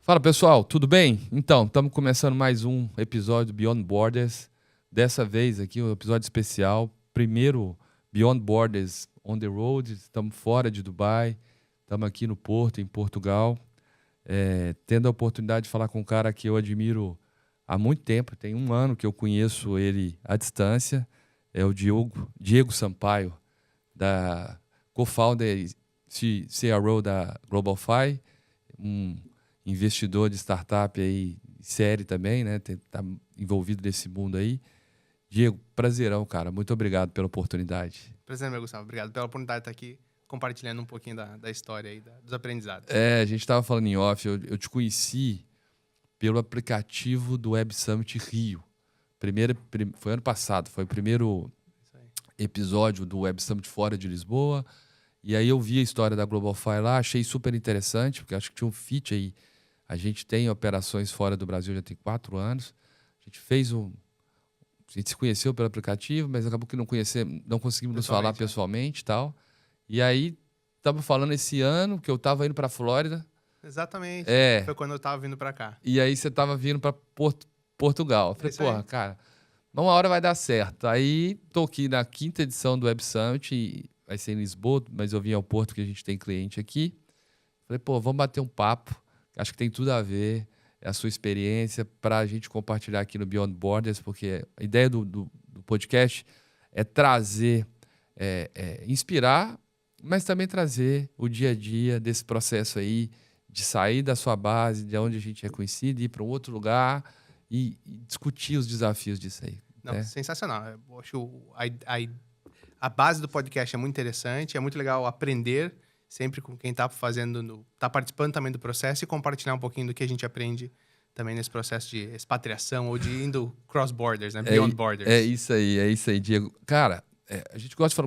Fala pessoal, tudo bem? Então, estamos começando mais um episódio do Beyond Borders. Dessa vez aqui um episódio especial, primeiro Beyond Borders on the road. Estamos fora de Dubai, estamos aqui no Porto, em Portugal, tendo a oportunidade de falar com um cara que eu admiro há muito tempo. Tem um ano que eu conheço ele à distância. É o Diego Sampaio, da co-founder e CRO da GlobalFi, um investidor de startup aí, série também, né? Tá envolvido nesse mundo aí. Diego, prazerão, cara. Muito obrigado pela oportunidade. Prazer, meu Gustavo. Obrigado pela oportunidade de estar aqui compartilhando um pouquinho da história aí, dos aprendizados. A gente estava falando em off, eu te conheci pelo aplicativo do Web Summit Rio. Foi ano passado, foi o primeiro episódio do Web Summit fora de Lisboa. E aí eu vi a história da GlobalFi lá, achei super interessante, porque acho que tinha um fit aí. A gente tem operações fora do Brasil já tem 4 anos. A gente se conheceu pelo aplicativo, mas acabou que não conseguimos nos falar pessoalmente e tal. E aí, estamos falando esse ano que eu estava indo para a Flórida. Exatamente. Foi quando eu estava vindo para cá. E aí você estava vindo para Portugal. Eu falei, porra, cara, uma hora vai dar certo. Aí, tô aqui na 5ª edição do Web Summit, e vai ser em Lisboa, mas eu vim ao Porto que a gente tem cliente aqui. Falei, vamos bater um papo. Acho que tem tudo a ver, a sua experiência, para a gente compartilhar aqui no Beyond Borders, porque a ideia do podcast é trazer, inspirar, mas também trazer o dia a dia desse processo aí, de sair da sua base, de onde a gente é conhecido, ir para um outro lugar e discutir os desafios disso aí. Não, sensacional. Eu acho a base do podcast é muito interessante, é muito legal aprender sempre com quem está participando também do processo e compartilhar um pouquinho do que a gente aprende também nesse processo de expatriação ou de indo cross borders, né? Beyond borders. É isso aí, Diego. Cara, a gente gosta de falar,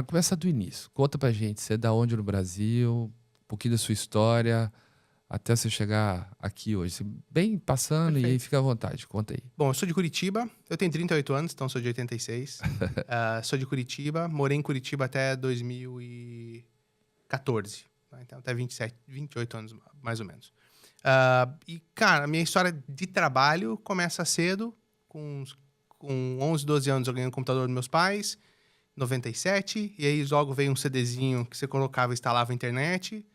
começa do início. Conta pra gente, você é da onde no Brasil, um pouquinho da sua história, até você chegar aqui hoje. Bem passando. Perfeito. E aí fica à vontade, conta aí. Bom, eu sou de Curitiba, eu tenho 38 anos, então sou de 86. Sou de Curitiba, morei em Curitiba até 2014, então até 28 anos, mais ou menos. E, cara, a minha história de trabalho começa cedo, com 11, 12 anos eu ganhei um computador dos meus pais, 97, e aí logo veio um CDzinho que você colocava e instalava a internet,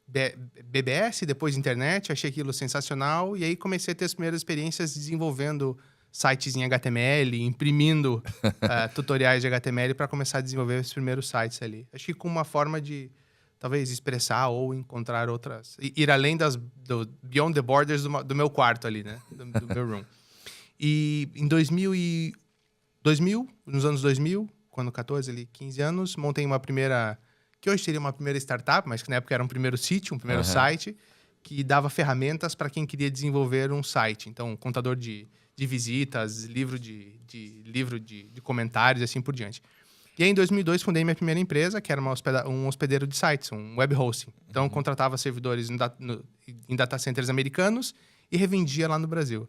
BBS, depois internet, achei aquilo sensacional, e aí comecei a ter as primeiras experiências desenvolvendo sites em HTML, imprimindo tutoriais de HTML para começar a desenvolver os primeiros sites ali. Acho que com uma forma de talvez expressar ou encontrar outras... Ir além do Beyond the Borders do meu quarto ali, né? Do meu room. E em 2000, nos anos 2000, quando 14, ali, 15 anos, montei uma primeira... Que hoje seria uma primeira startup, mas que na época era um primeiro sítio, um primeiro site, que dava ferramentas para quem queria desenvolver um site. Então, contador de visitas, livro de comentários e assim por diante. E aí, em 2002, fundei minha primeira empresa, que era um hospedeiro de sites, um web hosting. Então, contratava servidores em data centers americanos e revendia lá no Brasil.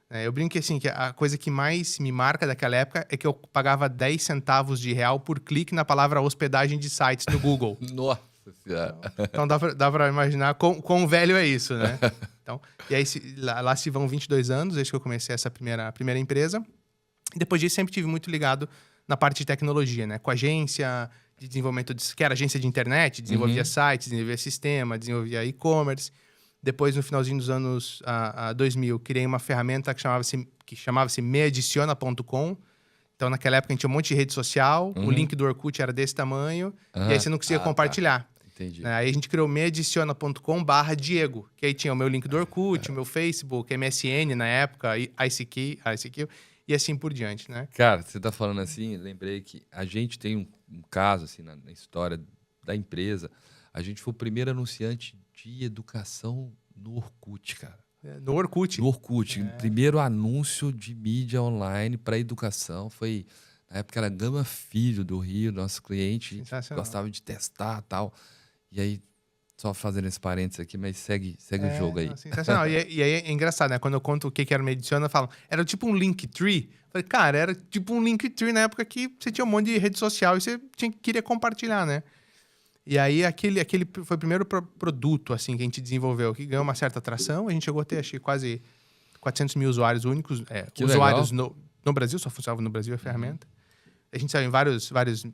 Eu brinco que, assim, que a coisa que mais me marca daquela época é que eu pagava 10 centavos de real por clique na palavra hospedagem de sites no Google. Nossa Senhora! Então, dá para imaginar quão velho é isso, né? Então, e aí, lá se vão 22 anos, desde que eu comecei essa primeira empresa. E depois disso, sempre tive muito ligado na parte de tecnologia, né? Com agência de desenvolvimento, que era agência de internet, desenvolvia sites, desenvolvia sistema, desenvolvia e-commerce. Depois, no finalzinho dos anos 2000, criei uma ferramenta que chamava-se meadiciona.com. Então, naquela época, a gente tinha um monte de rede social, o link do Orkut era desse tamanho, e aí você não conseguia compartilhar. Tá. Entendi. Aí a gente criou meadiciona.com/Diego, que aí tinha o meu link do Orkut, o meu Facebook, MSN na época, ICQ, e assim por diante, né? Cara, você tá falando assim, lembrei que a gente tem um caso assim na história da empresa. A gente foi o primeiro anunciante de educação no Orkut, cara. No Orkut. No Orkut. Primeiro anúncio de mídia online para educação foi... Na época era Gama Filho do Rio, nosso cliente. Gostava de testar e tal. E aí, só fazendo esse parênteses aqui, mas segue o jogo aí. Sensacional. E aí é engraçado, né? Quando eu conto o que era Meadiciona, eu falo, era tipo um Linktree. Eu falei, cara, era tipo um Linktree na época que você tinha um monte de rede social e você queria compartilhar, né? E aí, aquele foi o primeiro produto, assim, que a gente desenvolveu, que ganhou uma certa atração. A gente chegou a ter, acho que, quase 400 mil usuários únicos. Que usuários legal. no Brasil, só funcionava no Brasil a ferramenta. A gente saiu em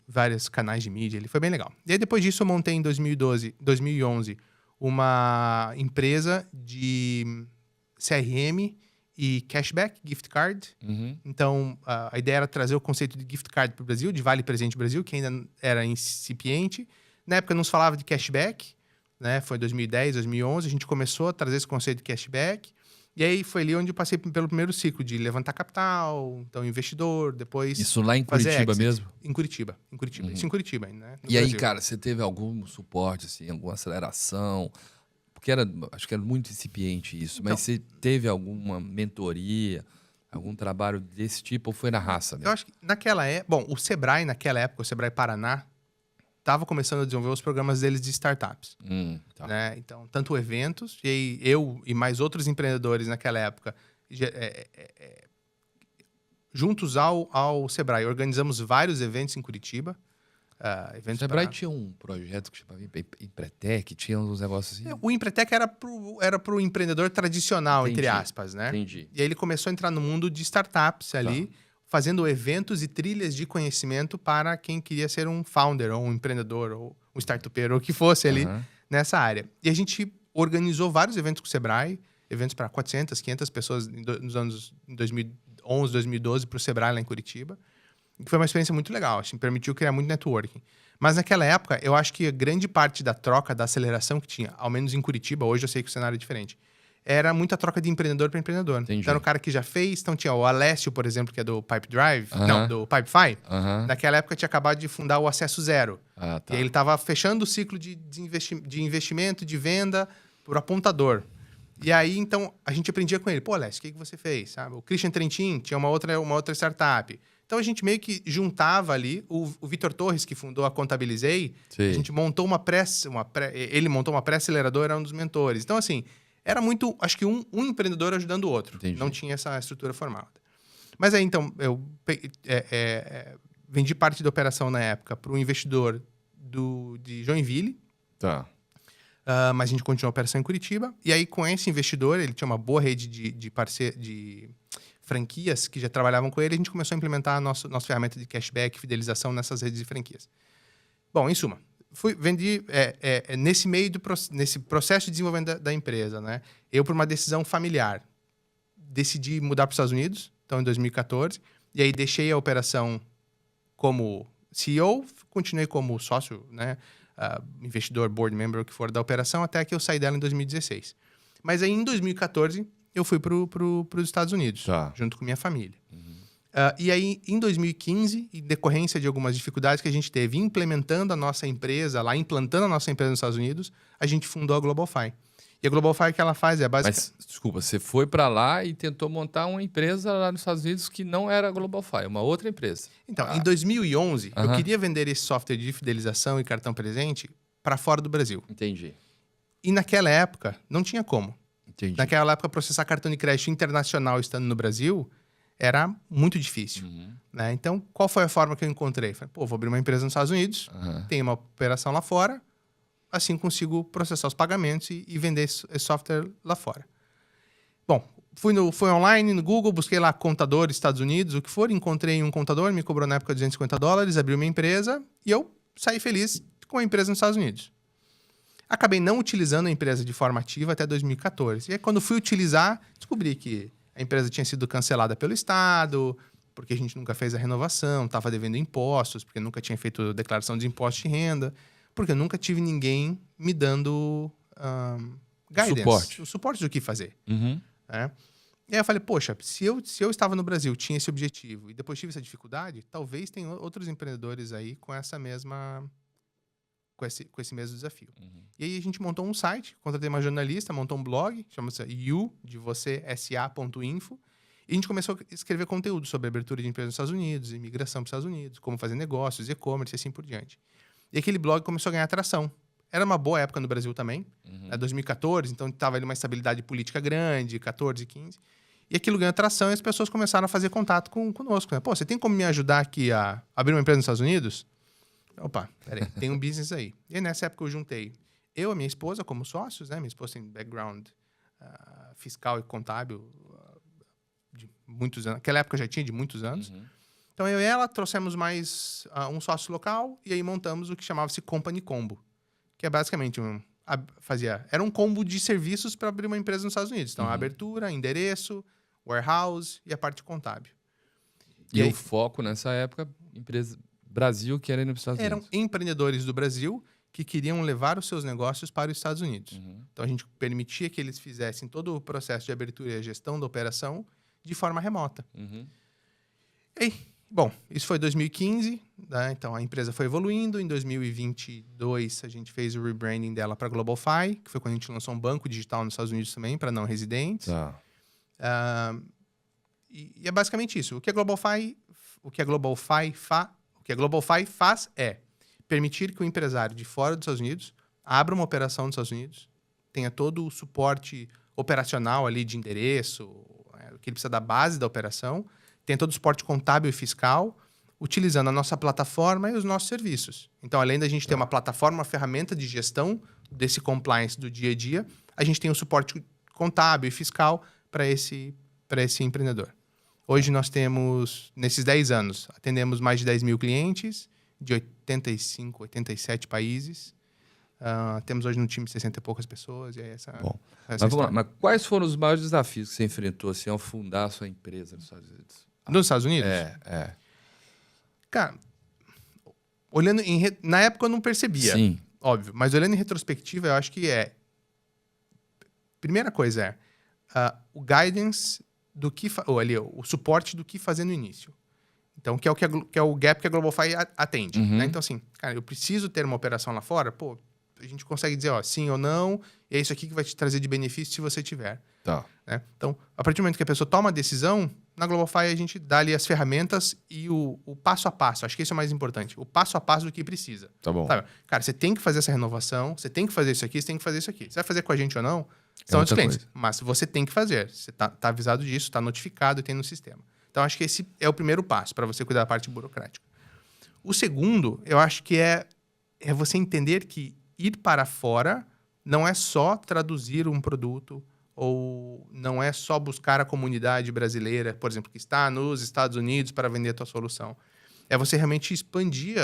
vários canais de mídia. Ele foi bem legal. E aí, depois disso, eu montei em 2011, uma empresa de CRM e cashback, gift card. Uhum. Então, a ideia era trazer o conceito de gift card para o Brasil, de Vale Presente Brasil, que ainda era incipiente. Na época não se falava de cashback, né? Foi 2010, 2011, a gente começou a trazer esse conceito de cashback. E aí foi ali onde eu passei pelo primeiro ciclo de levantar capital, então investidor, depois Isso lá em fazer Curitiba exit. mesmo? Em Curitiba. Uhum. Isso em Curitiba ainda, né? No E aí, Brasil. cara, você teve algum suporte, assim, alguma aceleração? Porque acho que era muito incipiente isso, mas Então, você teve alguma mentoria, algum trabalho desse tipo, ou foi na raça eu mesmo? acho que naquela época... Bom, o Sebrae, naquela época, o Sebrae Paraná, estava começando a desenvolver os programas deles de startups. Tá. Né? Então, tanto eventos, e aí eu e mais outros empreendedores naquela época, juntos ao Sebrae, organizamos vários eventos em Curitiba. O Eventos Sebrae para... tinha um projeto que chamava Empretec, tinha uns negócios assim. O Empretec era pro empreendedor tradicional, Entendi, entre aspas, né? Entendi. E aí ele começou a entrar no mundo de startups ali, fazendo eventos e trilhas de conhecimento para quem queria ser um founder, ou um empreendedor, ou um startupeiro, ou o que fosse ali Aham. nessa área. E a gente organizou vários eventos com o Sebrae, eventos para 400, 500 pessoas nos anos 2011, 2012 para o Sebrae lá em Curitiba. Que foi uma experiência muito legal, assim, permitiu criar muito networking. Mas naquela época, eu acho que a grande parte da troca, da aceleração que tinha, ao menos em Curitiba, hoje eu sei que o cenário é diferente, era muita troca de empreendedor para empreendedor. Entendi. Então era o cara que já fez, então tinha o Alessio, por exemplo, que é do Pipe Drive, Aham. não, do Pipefy. Aham. Naquela época tinha acabado de fundar o Acesso Zero. Ah, tá. E aí ele estava fechando o ciclo de investimento, de venda, por apontador. E aí, então, a gente aprendia com ele. Pô, Alessio, o que você fez? Sabe? O Christian Trentin tinha uma outra startup. Então, a gente meio que juntava ali. O Vitor Torres, que fundou a Contabilizei, Sei. a gente montou ele montou uma pré-aceleradora, era um dos mentores. Então, assim, era muito... Acho que um empreendedor ajudando o outro. Entendi. Não tinha essa estrutura formada. Mas aí, então, eu vendi parte da operação na época para um investidor de Joinville. Tá. Mas a gente continuou a operação em Curitiba. E aí, com esse investidor, ele tinha uma boa rede de franquias que já trabalhavam com ele. A gente começou a implementar a nossa ferramenta de cashback, fidelização nessas redes de franquias. Bom, em suma, vendi nesse processo de desenvolvimento da empresa, né? Eu, por uma decisão familiar, decidi mudar para os Estados Unidos, então em 2014. E aí, deixei a operação como CEO, continuei como sócio, né? Investidor, board member, o que for da operação, até que eu saí dela em 2016. Mas aí, em 2014, eu fui para os Estados Unidos, Tá. junto com minha família. E aí, em 2015, em decorrência de algumas dificuldades que a gente teve implantando a nossa empresa nos Estados Unidos, a gente fundou a GlobalFi. E a GlobalFi, o que ela faz é basicamente... Mas, desculpa, você foi para lá e tentou montar uma empresa lá nos Estados Unidos que não era a GlobalFi, uma outra empresa. Então, em 2011, eu Aham. queria vender esse software de fidelização e cartão presente para fora do Brasil. Entendi. E naquela época, não tinha como. Entendi. Naquela época, processar cartão de crédito internacional estando no Brasil era muito difícil. Né? Então, qual foi a forma que eu encontrei? Falei, vou abrir uma empresa nos Estados Unidos, Aham. tenho uma operação lá fora, assim consigo processar os pagamentos e vender esse software lá fora. Bom, fui online no Google, busquei lá contador Estados Unidos, o que for, encontrei um contador, me cobrou na época $250, abri uma empresa e eu saí feliz com a empresa nos Estados Unidos. Acabei não utilizando a empresa de forma ativa até 2014. E aí, quando fui utilizar, descobri que a empresa tinha sido cancelada pelo Estado, porque a gente nunca fez a renovação, estava devendo impostos, porque nunca tinha feito declaração de imposto de renda, porque eu nunca tive ninguém me dando guidance, o suporte do que fazer. Uhum. Né? E aí eu falei, poxa, se eu estava no Brasil, tinha esse objetivo, e depois tive essa dificuldade, talvez tenha outros empreendedores aí com essa mesma... Com esse mesmo desafio. E aí a gente montou um site, contratei uma jornalista, montou um blog, chama-se sa.info, e a gente começou a escrever conteúdo sobre abertura de empresas nos Estados Unidos, imigração para os Estados Unidos, como fazer negócios, e-commerce e assim por diante. E aquele blog começou a ganhar atração. Era uma boa época no Brasil também, 2014, então estava ali uma estabilidade política grande, 14, 15. E aquilo ganhou atração e as pessoas começaram a fazer contato conosco. Né? Pô, você tem como me ajudar aqui a abrir uma empresa nos Estados Unidos? Opa, peraí, tem um business aí. E aí, nessa época eu juntei eu e minha esposa como sócios, né? Minha esposa tem background fiscal e contábil de muitos anos. Naquela época já tinha de muitos anos. Uhum. Então eu e ela trouxemos mais um sócio local e aí montamos o que chamava-se Company Combo, que é basicamente era um combo de serviços para abrir uma empresa nos Estados Unidos. Então, a abertura, endereço, warehouse e a parte contábil. E aí, o foco nessa época, empresa Brasil querendo ir para os Estados eram Unidos. empreendedores do Brasil que queriam levar os seus negócios para os Estados Unidos. Uhum. Então, a gente permitia que eles fizessem todo o processo de abertura e a gestão da operação de forma remota. Uhum. E aí, bom, isso foi 2015, né? Então a empresa foi evoluindo. Em 2022, a gente fez o rebranding dela para GlobalFi, que foi quando a gente lançou um banco digital nos Estados Unidos também, para não residentes. Tá. E é basicamente isso. O que a GlobalFi faz é permitir que o empresário de fora dos Estados Unidos abra uma operação nos Estados Unidos, tenha todo o suporte operacional ali de endereço, o que ele precisa da base da operação, tem todo o suporte contábil e fiscal, utilizando a nossa plataforma e os nossos serviços. Então, além da gente ter uma plataforma, uma ferramenta de gestão desse compliance do dia a dia, a gente tem o suporte contábil e fiscal para esse empreendedor. Hoje nós temos, nesses 10 anos, atendemos mais de 10 mil clientes de 85, 87 países. Temos hoje no time 60 e poucas pessoas. E aí Bom, mas vamos lá. Mas quais foram os maiores desafios que você enfrentou assim, ao fundar a sua empresa nos Estados Unidos? Nos Estados Unidos? É. Cara, olhando na época eu não percebia. Sim. Óbvio. Mas olhando em retrospectiva, eu acho que primeira coisa o guidance do que... o suporte do que fazer no início. Então, que é o gap que a GlobalFi atende. Uhum. Né? Então, assim, cara, eu preciso ter uma operação lá fora? Pô, a gente consegue dizer, sim ou não, e é isso aqui que vai te trazer de benefício se você tiver. Tá. Né? Então, a partir do momento que a pessoa toma a decisão, na GlobalFi a gente dá ali as ferramentas e o passo a passo. Acho que isso é o mais importante. O passo a passo do que precisa. Tá bom. Sabe? Cara, você tem que fazer essa renovação, você tem que fazer isso aqui, você tem que fazer isso aqui. Você vai fazer com a gente ou não, são outros clientes. Coisa. Mas você tem que fazer. Você tá avisado disso, tá notificado e tem no sistema. Então, acho que esse é o primeiro passo para você cuidar da parte burocrática. O segundo, eu acho que é você entender que ir para fora não é só traduzir um produto ou não é só buscar a comunidade brasileira, por exemplo, que está nos Estados Unidos para vender a tua solução. É você realmente expandir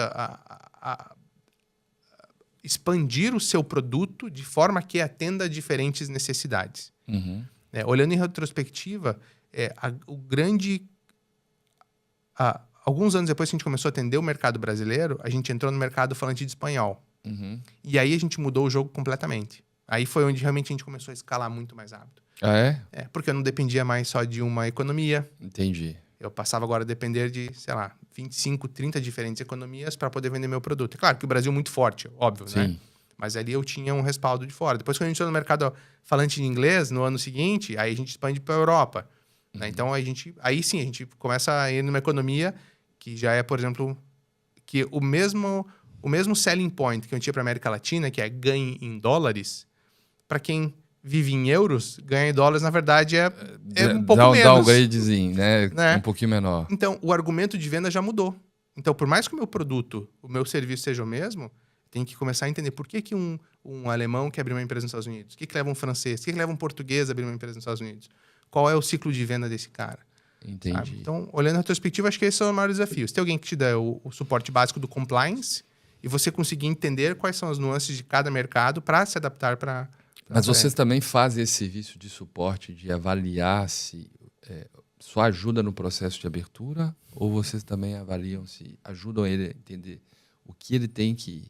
expandir o seu produto de forma que atenda a diferentes necessidades. Uhum. Olhando em retrospectiva, alguns anos depois que a gente começou a atender o mercado brasileiro, a gente entrou no mercado falante de espanhol. Uhum. E aí a gente mudou o jogo completamente. Aí foi onde realmente a gente começou a escalar muito mais rápido. Ah, é? Porque eu não dependia mais só de uma economia. Entendi. Eu passava agora a depender de, 25, 30 diferentes economias para poder vender meu produto. É claro que o Brasil é muito forte, óbvio, Sim. né? Mas ali eu tinha um respaldo de fora. Depois, quando a gente entrou no mercado falante de inglês, no ano seguinte, aí a gente expande para a Europa. Né? Então, aí sim, a gente começa a ir numa economia que já é, por exemplo, que o mesmo selling point que eu tinha para a América Latina, que é ganhe em dólares, para quem vive em euros, ganha em dólares, na verdade, é um pouco menos. Dá um downgradezinho, né? Um pouquinho menor. Então, o argumento de venda já mudou. Então, por mais que o meu produto, o meu serviço seja o mesmo, tem que começar a entender por que um alemão quer abrir uma empresa nos Estados Unidos. O que leva um francês? O que leva um português a abrir uma empresa nos Estados Unidos? Qual é o ciclo de venda desse cara? Entendi. Sabe? Então, olhando a retrospectiva, acho que esses são os maiores desafios. Tem alguém que te dá o suporte básico do compliance e você conseguir entender quais são as nuances de cada mercado para se adaptar para... Mas vocês também fazem esse serviço de suporte, de avaliar se só ajuda no processo de abertura ou vocês também avaliam se ajudam ele a entender o que ele tem que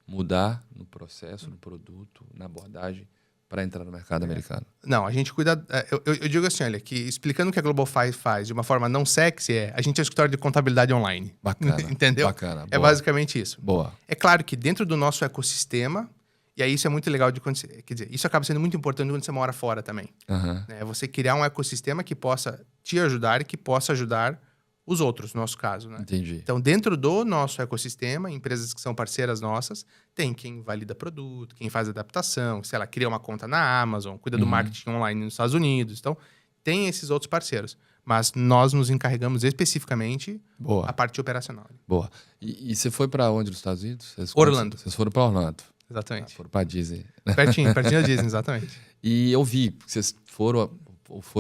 mudar no processo, no produto, na abordagem para entrar no mercado americano? Não, a gente cuida... Eu digo assim, olha, que explicando o que a GlobalFi faz de uma forma não sexy, a gente é um escritório de contabilidade online. Bacana. Entendeu? Bacana. É basicamente isso. Boa. É claro que dentro do nosso ecossistema, e aí isso é muito legal de acontecer, quer dizer, isso acaba sendo muito importante quando você mora fora também. Uhum. É você criar um ecossistema que possa te ajudar e que possa ajudar os outros, no nosso caso, né? Entendi. Então, dentro do nosso ecossistema, empresas que são parceiras nossas, tem quem valida produto, quem faz adaptação, sei lá, cria uma conta na Amazon, cuida do marketing online nos Estados Unidos. Então, tem esses outros parceiros. Mas nós nos encarregamos especificamente Boa. a parte operacional. Boa. E você foi para onde nos Estados Unidos? Orlando. Vocês foram para Orlando. Exatamente. Foram para Disney. Pertinho da Disney, exatamente. E eu vi que vocês foram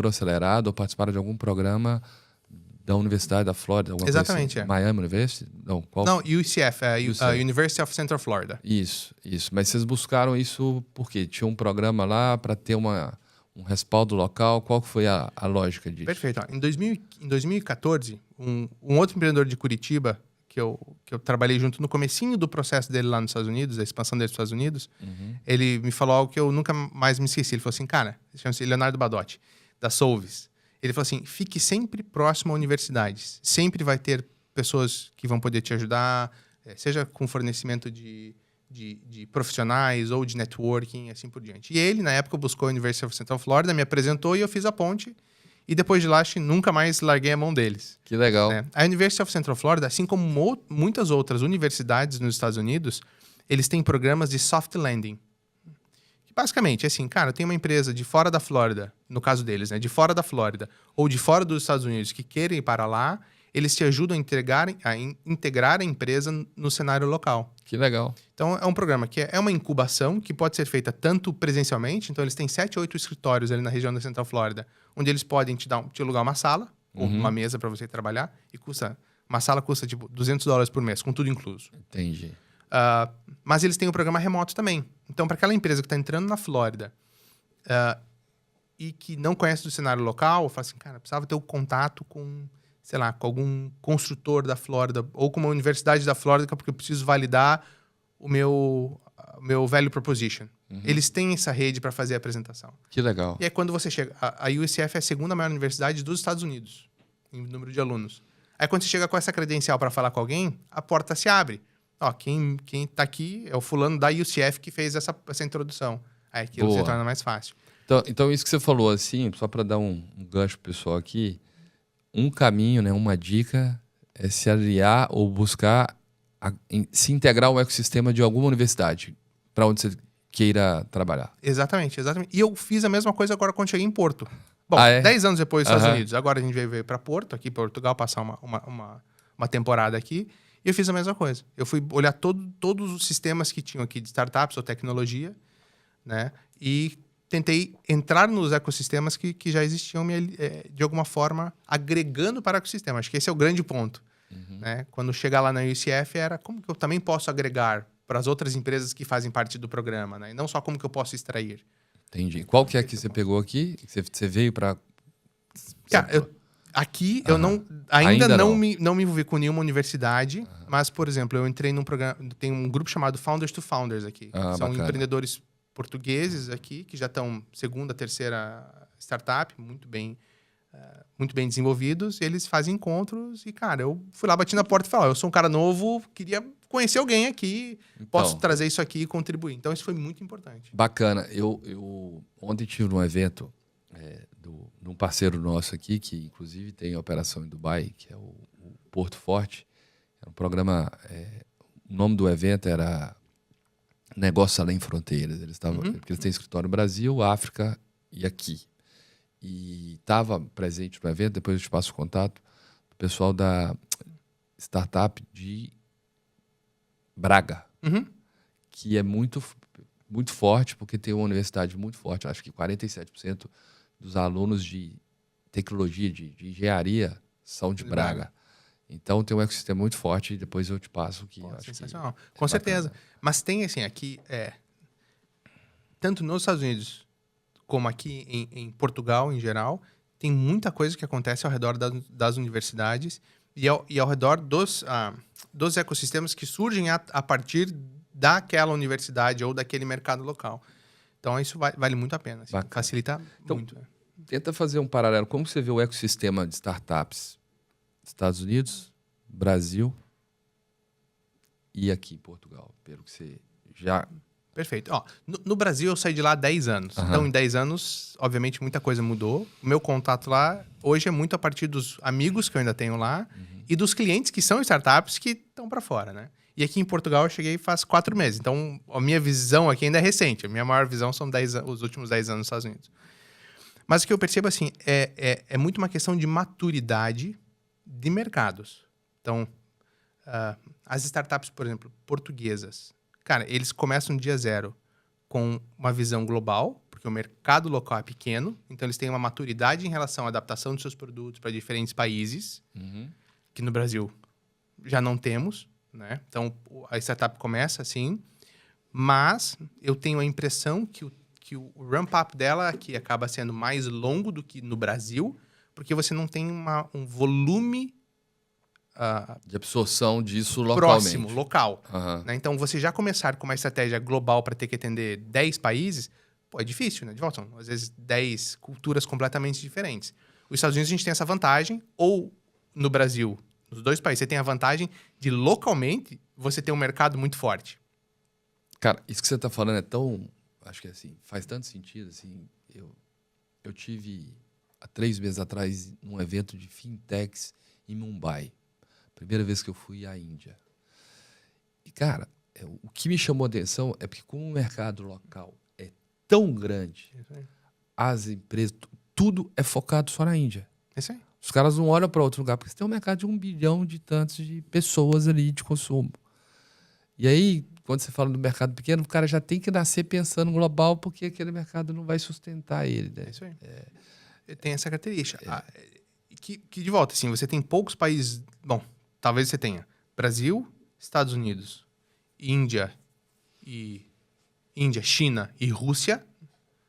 acelerados ou participaram de algum programa da Universidade da Flórida. Exatamente, coisa assim. Miami University? Não, qual? Não, UCF, a University of Central Florida. Isso. Mas vocês buscaram isso por quê? Tinha um programa lá para ter um respaldo local? Qual foi a lógica disso? Perfeito. Em 2014, um outro empreendedor de Curitiba, que eu trabalhei junto no comecinho do processo dele lá nos Estados Unidos, da expansão dele nos Estados Unidos, ele me falou algo que eu nunca mais me esqueci. Ele falou assim, cara, chama-se Leonardo Badotti, da Solves. Ele falou assim, fique sempre próximo a universidades. Sempre vai ter pessoas que vão poder te ajudar, seja com fornecimento de profissionais ou de networking, assim por diante. E ele, na época, buscou a University of Central Florida, me apresentou e eu fiz a ponte. E depois de lá, acho que nunca mais larguei a mão deles. Que legal. Né? A University of Central Florida, assim como muitas outras universidades nos Estados Unidos, eles têm programas de soft landing. Basicamente, assim, cara, tem uma empresa de fora da Flórida, no caso deles, né? De fora da Flórida, ou de fora dos Estados Unidos, que querem ir para lá, eles te ajudam a integrar a empresa no cenário local. Que legal. Então, é um programa que é uma incubação que pode ser feita tanto presencialmente, então eles têm 7 ou 8 escritórios ali na região da Central Flórida, onde eles podem te alugar uma sala, ou uma mesa para você trabalhar, e uma sala custa, tipo, $200 por mês, com tudo incluso. Entendi. Mas eles têm o programa remoto também. Então, para aquela empresa que está entrando na Flórida e que não conhece do cenário local, fala assim, cara, precisava ter um contato com, sei lá, com algum construtor da Flórida ou com uma universidade da Flórida, porque eu preciso validar o meu value proposition. Eles têm essa rede para fazer a apresentação. Que legal. E aí, quando você chega... A UCF é a segunda maior universidade dos Estados Unidos, em número de alunos. Aí, quando você chega com essa credencial para falar com alguém, a porta se abre. Ó, quem tá aqui é o fulano da UCF que fez essa introdução. Aí aquilo se torna mais fácil. Então, isso que você falou, assim, só para dar um gancho pro pessoal aqui, um caminho, né, uma dica é se aliar ou buscar se integrar ao ecossistema de alguma universidade para onde você queira trabalhar. Exatamente. E eu fiz a mesma coisa agora quando cheguei em Porto. Bom, 10 anos depois dos Estados Unidos. Agora a gente veio para Porto, aqui em Portugal, passar uma temporada aqui. E eu fiz a mesma coisa. Eu fui olhar todos os sistemas que tinham aqui de startups ou tecnologia, né? E tentei entrar nos ecossistemas que já existiam, de alguma forma, agregando para o ecossistema. Acho que esse é o grande ponto. Né? Quando chegar lá na UCF, era como que eu também posso agregar para as outras empresas que fazem parte do programa, né? E não só como que eu posso extrair. Entendi. Qual que é que você pegou aqui? Você veio para... Cara, aqui eu ainda não me envolvi com nenhuma universidade, mas, por exemplo, eu entrei num programa, tem um grupo chamado Founders to Founders aqui. São bacana. Empreendedores portugueses aqui, que já estão segunda, terceira startup, muito bem desenvolvidos, e eles fazem encontros e, cara, eu fui lá, bati na porta e falei, eu sou um cara novo, queria conhecer alguém aqui, posso trazer isso aqui e contribuir. Então, isso foi muito importante. Bacana. Eu ontem tive um evento de um parceiro nosso aqui, que inclusive tem operação em Dubai, que é o Porto Forte. Era um programa... o nome do evento era Negócios Além Fronteiras. Eles têm escritório no Brasil, África e aqui. E estava presente no evento, depois eu te passo o contato, do pessoal da startup de Braga, que é muito, muito forte, porque tem uma universidade muito forte. Acho que 47% dos alunos de tecnologia, de engenharia, são de Braga. Então, tem um ecossistema muito forte e depois eu te passo que... sensacional. Com certeza. Bacana. Mas tem, assim, aqui, tanto nos Estados Unidos como aqui em Portugal, em geral, tem muita coisa que acontece ao redor das universidades e ao redor dos ecossistemas que surgem a partir daquela universidade ou daquele mercado local. Então, isso vale muito a pena. Assim, facilita muito. Tenta fazer um paralelo. Como você vê o ecossistema de startups? Estados Unidos, Brasil e aqui em Portugal, pelo que você já... Perfeito. Ó, no Brasil, eu saí de lá há 10 anos. Então, em 10 anos, obviamente, muita coisa mudou. O meu contato lá, hoje, é muito a partir dos amigos que eu ainda tenho lá e dos clientes que são startups que estão para fora, né? E aqui em Portugal, eu cheguei faz 4 meses. Então, a minha visão aqui ainda é recente. A minha maior visão são os últimos 10 anos nos Estados Unidos. Mas o que eu percebo, assim, é muito uma questão de maturidade de mercados. Então, as startups, por exemplo, portuguesas, cara, eles começam no dia zero com uma visão global, porque o mercado local é pequeno, então eles têm uma maturidade em relação à adaptação dos seus produtos para diferentes países, que no Brasil já não temos, né? Então, a startup começa assim, mas eu tenho a impressão que o ramp-up dela aqui acaba sendo mais longo do que no Brasil, porque você não tem um volume De absorção disso próximo, localmente. local. Aham. Né? Então, você já começar com uma estratégia global para ter que atender 10 países, pô, é difícil, né? De volta, são, às vezes, 10 culturas completamente diferentes. Os Estados Unidos, a gente tem essa vantagem, ou no Brasil, nos dois países, você tem a vantagem de, localmente, você ter um mercado muito forte. Cara, isso que você tá falando é tão... Acho que assim, faz tanto sentido, assim. Eu tive, há 3 meses atrás, num evento de fintechs em Mumbai. Primeira vez que eu fui à Índia. E, cara, o que me chamou a atenção é porque como o mercado local é tão grande, as empresas, tudo é focado só na Índia. É isso aí. Os caras não olham para outro lugar, porque você tem um mercado de 1 bilhão de tantos de pessoas ali de consumo. E aí, quando você fala do mercado pequeno, o cara já tem que nascer pensando global, porque aquele mercado não vai sustentar ele. Né? É isso aí. Tem essa característica. Que, de volta, assim, você tem poucos países... Bom, talvez você tenha Brasil, Estados Unidos, Índia, China e Rússia.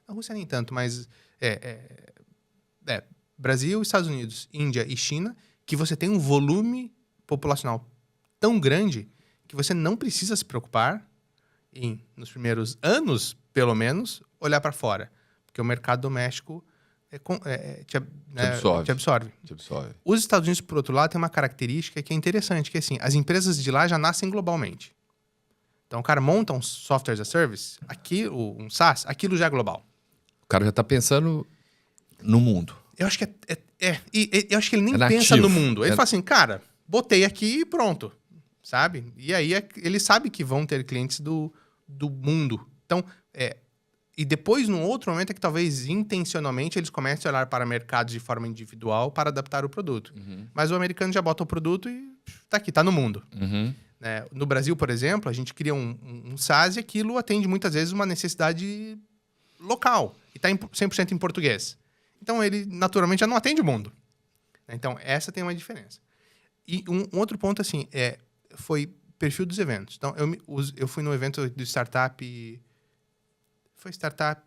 A Rússia nem tanto, mas... Brasil, Estados Unidos, Índia e China, que você tem um volume populacional tão grande que você não precisa se preocupar em, nos primeiros anos, pelo menos, olhar para fora. Porque o mercado doméstico te absorve. Te absorve. Os Estados Unidos, por outro lado, tem uma característica que é interessante, que é assim, as empresas de lá já nascem globalmente. Então, o cara monta um software as a service, um SaaS, aquilo já é global. O cara já está pensando no mundo. Eu acho que eu acho que ele nem É pensa nativo. no mundo. Ele fala assim, cara, botei aqui e pronto. Sabe? E aí ele sabe que vão ter clientes do mundo. Então, e depois, num outro momento, é que talvez intencionalmente eles comecem a olhar para mercados de forma individual para adaptar o produto. Mas o americano já bota o produto e tá aqui, tá no mundo. Né? No Brasil, por exemplo, a gente cria um SaaS e aquilo atende muitas vezes uma necessidade local. E está 100% em português. Então, ele naturalmente já não atende o mundo. Então, essa tem uma diferença. E um outro ponto, assim, foi perfil dos eventos. Então, eu fui no evento de startup... Foi startup...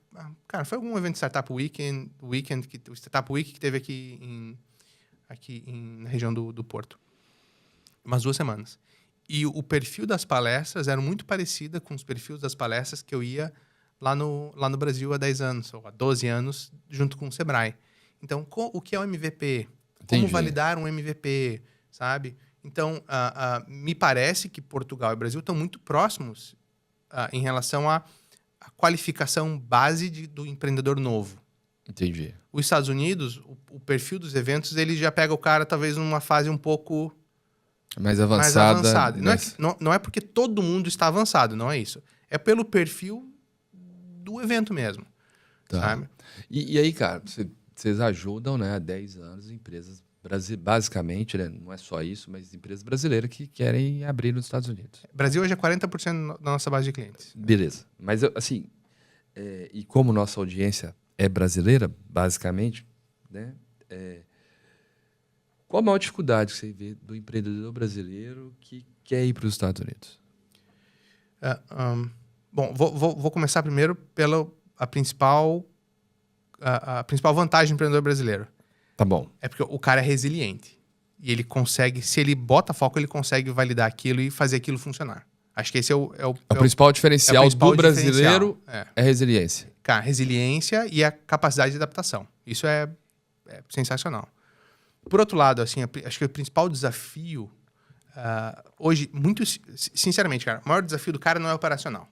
Cara, foi algum evento de Startup Weekend o Startup Week que teve aqui na região do Porto. Umas 2 semanas. E o perfil das palestras era muito parecida com os perfis das palestras que eu ia lá no Brasil há 10 anos, ou há 12 anos, junto com o Sebrae. Então, o que é o MVP? Entendi. Como validar um MVP, sabe? Então, me parece que Portugal e Brasil estão muito próximos em relação à qualificação base do empreendedor novo. Entendi. Os Estados Unidos, o perfil dos eventos, ele já pega o cara talvez numa fase um pouco mais avançada. Não é porque todo mundo está avançado, não é isso. É pelo perfil do evento mesmo. Tá. Sabe? E aí, cara, vocês ajudam, né, há 10 anos empresas, basicamente, né, não é só isso, mas empresas brasileiras que querem abrir nos Estados Unidos. Brasil hoje é 40% da nossa base de clientes. Beleza. Mas, assim, e como nossa audiência é brasileira, basicamente, né, qual a maior dificuldade que você vê do empreendedor brasileiro que quer ir para os Estados Unidos? Bom, vou começar primeiro pela a principal vantagem do empreendedor brasileiro. Tá bom. É porque o cara é resiliente. E ele consegue, se ele bota foco, ele consegue validar aquilo e fazer aquilo funcionar. Acho que esse é o principal diferencial do brasileiro é a resiliência. Cara, resiliência e a capacidade de adaptação. Isso é sensacional. Por outro lado, assim, acho que o principal desafio hoje, muito sinceramente, cara, o maior desafio do cara não é operacional.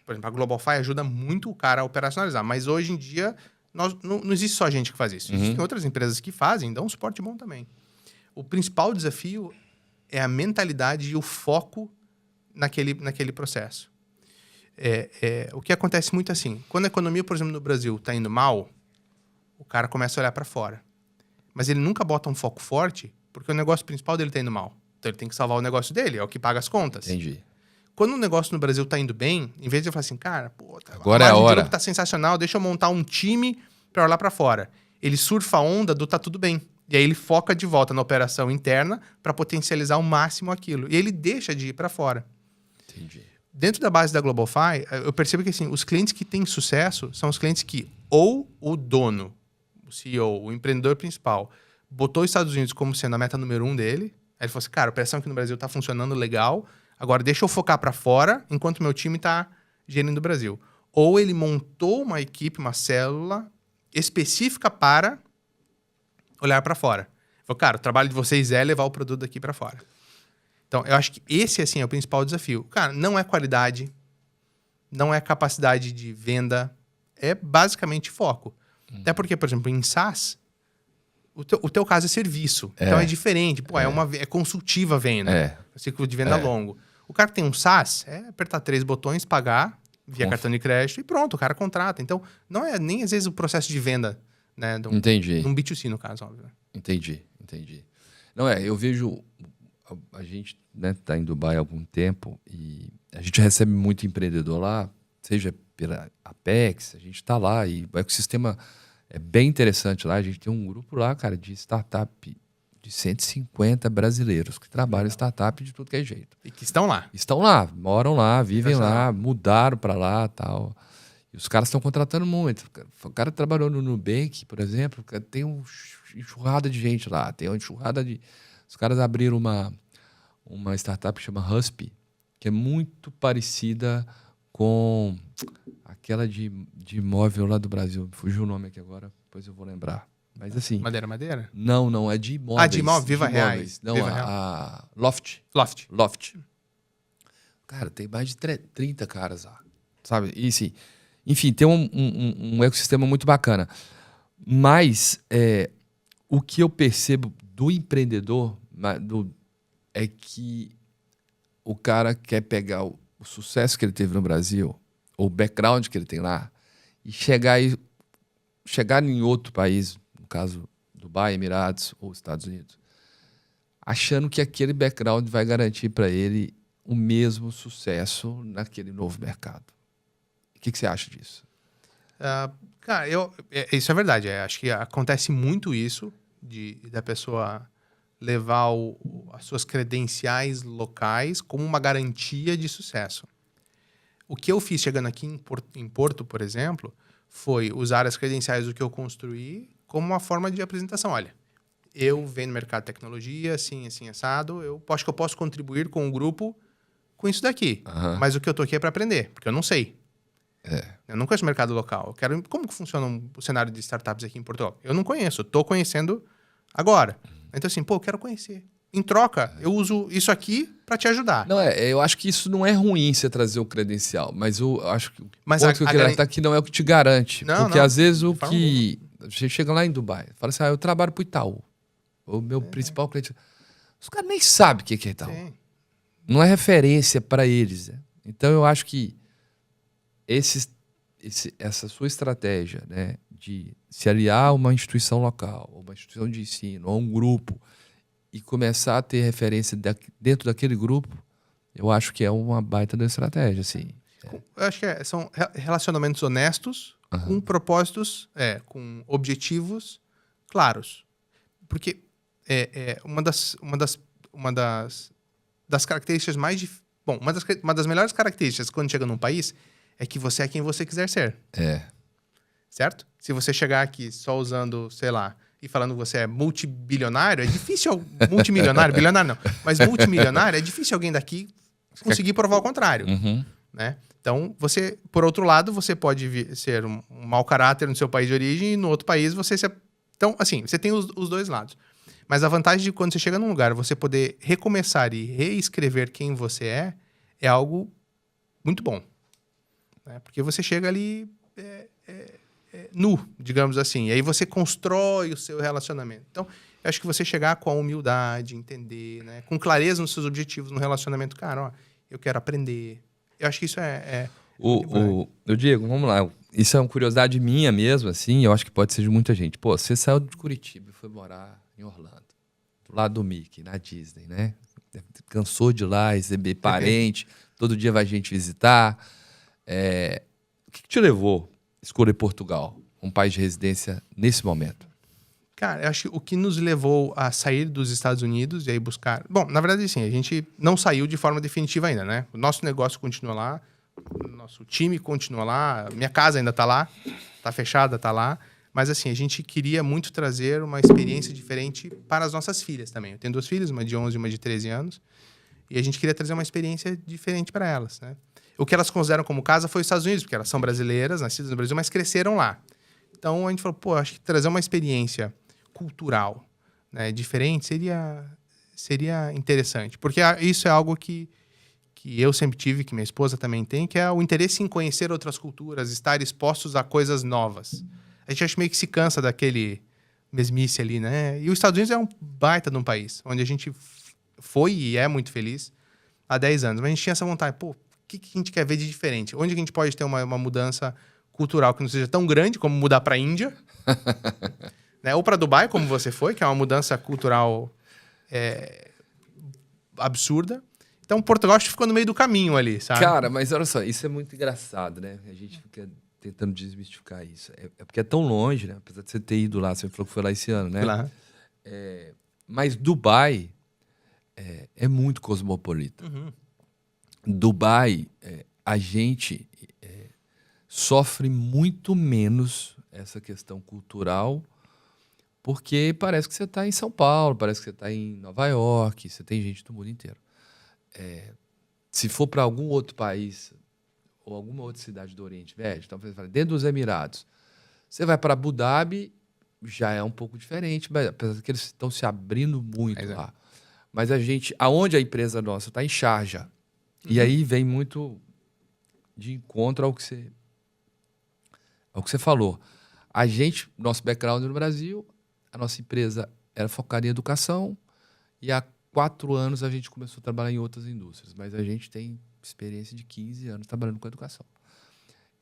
Por exemplo, a GlobalFi ajuda muito o cara a operacionalizar, mas hoje em dia não existe só gente que faz isso. Existem outras empresas que fazem, dão um suporte bom também. O principal desafio é a mentalidade e o foco naquele processo. O que acontece muito assim, quando a economia, por exemplo, no Brasil está indo mal, o cara começa a olhar para fora. Mas ele nunca bota um foco forte, porque o negócio principal dele tá indo mal. Então ele tem que salvar o negócio dele, é o que paga as contas. Entendi. Quando o negócio no Brasil tá indo bem, em vez de eu falar assim, cara, pô, agora é a margem de hora. lucro tá sensacional, deixa eu montar um time para olhar para fora. Ele surfa a onda do tá tudo bem. E aí ele foca de volta na operação interna para potencializar ao máximo aquilo. E ele deixa de ir para fora. Entendi. Dentro da base da GlobalFi, eu percebo que assim, os clientes que têm sucesso são os clientes que ou o dono, o CEO, o empreendedor principal, botou os Estados Unidos como sendo a meta número 1 dele. Aí ele falou assim, cara, a operação aqui no Brasil tá funcionando legal, agora deixa eu focar para fora, enquanto meu time tá gerindo o Brasil. Ou ele montou uma equipe, uma célula específica para olhar para fora. Ele falou, cara, o trabalho de vocês é levar o produto daqui para fora. Então, eu acho que esse, assim, é o principal desafio. Cara, não é qualidade, não é capacidade de venda, é basicamente foco. Até porque, por exemplo, em SaaS, o teu caso é serviço. Então é diferente. Pô, é consultiva a venda. Ciclo de venda longo. O cara que tem um SaaS, é apertar 3 botões, pagar via cartão de crédito e pronto, o cara contrata. Então, não é nem às vezes o processo de venda, né? Entendi. Um B2C, no caso, óbvio. Entendi. Não, eu vejo... A gente, né, tá em Dubai há algum tempo e a gente recebe muito empreendedor lá, seja pela Apex, a gente tá lá e o ecossistema é bem interessante lá. A gente tem um grupo lá, cara, de startup de 150 brasileiros que trabalham em startup de tudo que é jeito. E que estão lá. Estão lá, moram lá, vivem lá, mudaram para lá e tal. E os caras estão contratando muito. O cara trabalhou no Nubank, por exemplo, tem uma enxurrada de gente lá, tem uma enxurrada de... Os caras abriram uma startup que chama Husp, que é muito parecida com aquela de imóvel lá do Brasil. Fugiu o nome aqui agora, depois eu vou lembrar. Mas assim... Madeira? Não, é de imóveis. De imóvel, Viva Reais. Não, Viva a Loft. Loft. Cara, tem mais de 30 caras lá, sabe? E assim, enfim, tem um ecossistema muito bacana. Mas o que eu percebo do empreendedor é que o cara quer pegar o sucesso que ele teve no Brasil, ou o background que ele tem lá, e chegar em outro país, no caso Dubai, Emirados ou Estados Unidos, achando que aquele background vai garantir para ele o mesmo sucesso naquele novo mercado. O que você acha disso? Cara, isso é verdade. Acho que acontece muito isso da pessoa levar as suas credenciais locais como uma garantia de sucesso. O que eu fiz chegando aqui em Porto, por exemplo, foi usar as credenciais do que eu construí como uma forma de apresentação. Olha, eu venho no mercado de tecnologia, assim, assado, eu acho que eu posso contribuir com o grupo com isso daqui. Mas o que eu tô aqui é para aprender, porque eu não sei. Eu não conheço o mercado local. Como que funciona o cenário de startups aqui em Portugal? Eu não conheço, tô conhecendo agora. Então assim, eu quero conhecer. Em troca, eu uso isso aqui para te ajudar. Não, eu acho que isso não é ruim você trazer o credencial, mas eu acho que o ponto que eu queria estar aqui não é o que te garante. Porque às vezes você chega lá em Dubai, fala assim, eu trabalho pro Itaú. O meu principal cliente... Os caras nem sabem o que é Itaú. Sim. Não é referência para eles. Né? Então eu acho que essa sua estratégia, né, de se aliar a uma instituição local, ou uma instituição de ensino, ou um grupo, e começar a ter referência dentro daquele grupo, eu acho que é uma baita da estratégia. Assim. Eu acho que são relacionamentos honestos, com propósitos, com objetivos claros. Porque uma das características mais... uma das melhores características quando chega num país é que você é quem você quiser ser. Certo? Se você chegar aqui só usando, sei lá, e falando que você é multibilionário, é difícil... Multimilionário, bilionário não. Mas multimilionário, é difícil alguém daqui conseguir provar o contrário. Né? Então, por outro lado, você pode ser um mau caráter no seu país de origem e no outro país você... Então, assim, você tem os dois lados. Mas a vantagem de quando você chega num lugar, você poder recomeçar e reescrever quem você é algo muito bom. Né? Porque você chega ali nu, digamos assim. E aí você constrói o seu relacionamento. Então, eu acho que você chegar com a humildade, entender, né? Com clareza nos seus objetivos no relacionamento. Cara, eu quero aprender. Eu acho que isso Diego, vamos lá. Isso é uma curiosidade minha mesmo, assim, eu acho que pode ser de muita gente. Pô, você saiu de Curitiba e foi morar em Orlando, do lado do Mickey, na Disney, né? Cansou de ir lá, receber parente, todo dia vai gente visitar. O que te levou a escolher Portugal, um país de residência, nesse momento? Cara, eu acho que o que nos levou a sair dos Estados Unidos e aí buscar... Bom, na verdade, sim, a gente não saiu de forma definitiva ainda, né? O nosso negócio continua lá, o nosso time continua lá, minha casa ainda tá lá, tá fechada, tá lá. Mas, assim, a gente queria muito trazer uma experiência diferente para as nossas filhas também. Eu tenho 2 filhas, uma de 11 e uma de 13 anos. E a gente queria trazer uma experiência diferente para elas, né? O que elas consideram como casa foi os Estados Unidos, porque elas são brasileiras, nascidas no Brasil, mas cresceram lá. Então, a gente falou, pô, acho que trazer uma experiência cultural, né, diferente seria interessante. Porque isso é algo que eu sempre tive, que minha esposa também tem, que é o interesse em conhecer outras culturas, estar expostos a coisas novas. A gente acho meio que se cansa daquele mesmice ali, né? E os Estados Unidos é um baita de um país, onde a gente foi e é muito feliz há 10 anos. Mas a gente tinha essa vontade, pô, o que a gente quer ver de diferente? Onde a gente pode ter uma mudança cultural que não seja tão grande como mudar para a Índia, né? Ou para Dubai, como você foi, que é uma mudança cultural absurda. Então, Portugal acho que ficou no meio do caminho ali, sabe? Cara, mas olha só, isso é muito engraçado, né? A gente fica tentando desmistificar isso. É porque é tão longe, né? Apesar de você ter ido lá, você falou que foi lá esse ano, né? Lá. Mas Dubai é muito cosmopolita. Uhum. Dubai, a gente sofre muito menos essa questão cultural, porque parece que você está em São Paulo, parece que você está em Nova York, você tem gente do mundo inteiro. Se for para algum outro país ou alguma outra cidade do Oriente Médio, então, dentro dos Emirados, você vai para Abu Dhabi, já é um pouco diferente, mas apesar que eles estão se abrindo muito lá. Mas a gente, aonde a empresa nossa está em Sharjah, e aí vem muito de encontro ao que você falou. A gente, nosso background no Brasil, a nossa empresa era focada em educação e há 4 anos a gente começou a trabalhar em outras indústrias, mas a gente tem experiência de 15 anos trabalhando com educação.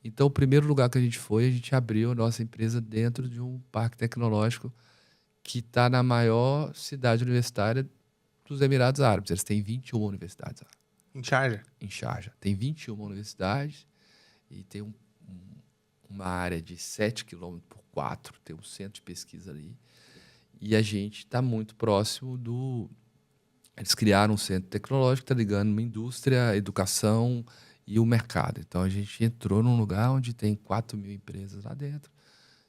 Então, o primeiro lugar que a gente abriu a nossa empresa dentro de um parque tecnológico que está na maior cidade universitária dos Emirados Árabes. Eles têm 21 universidades. Em Sharjah? Em Sharjah. Tem 21 universidades e tem uma área de 7 km por 4, tem um centro de pesquisa ali. E a gente está muito próximo do... Eles criaram um centro tecnológico que está ligando uma indústria, a educação e o mercado. Então, a gente entrou num lugar onde tem 4.000 empresas lá dentro.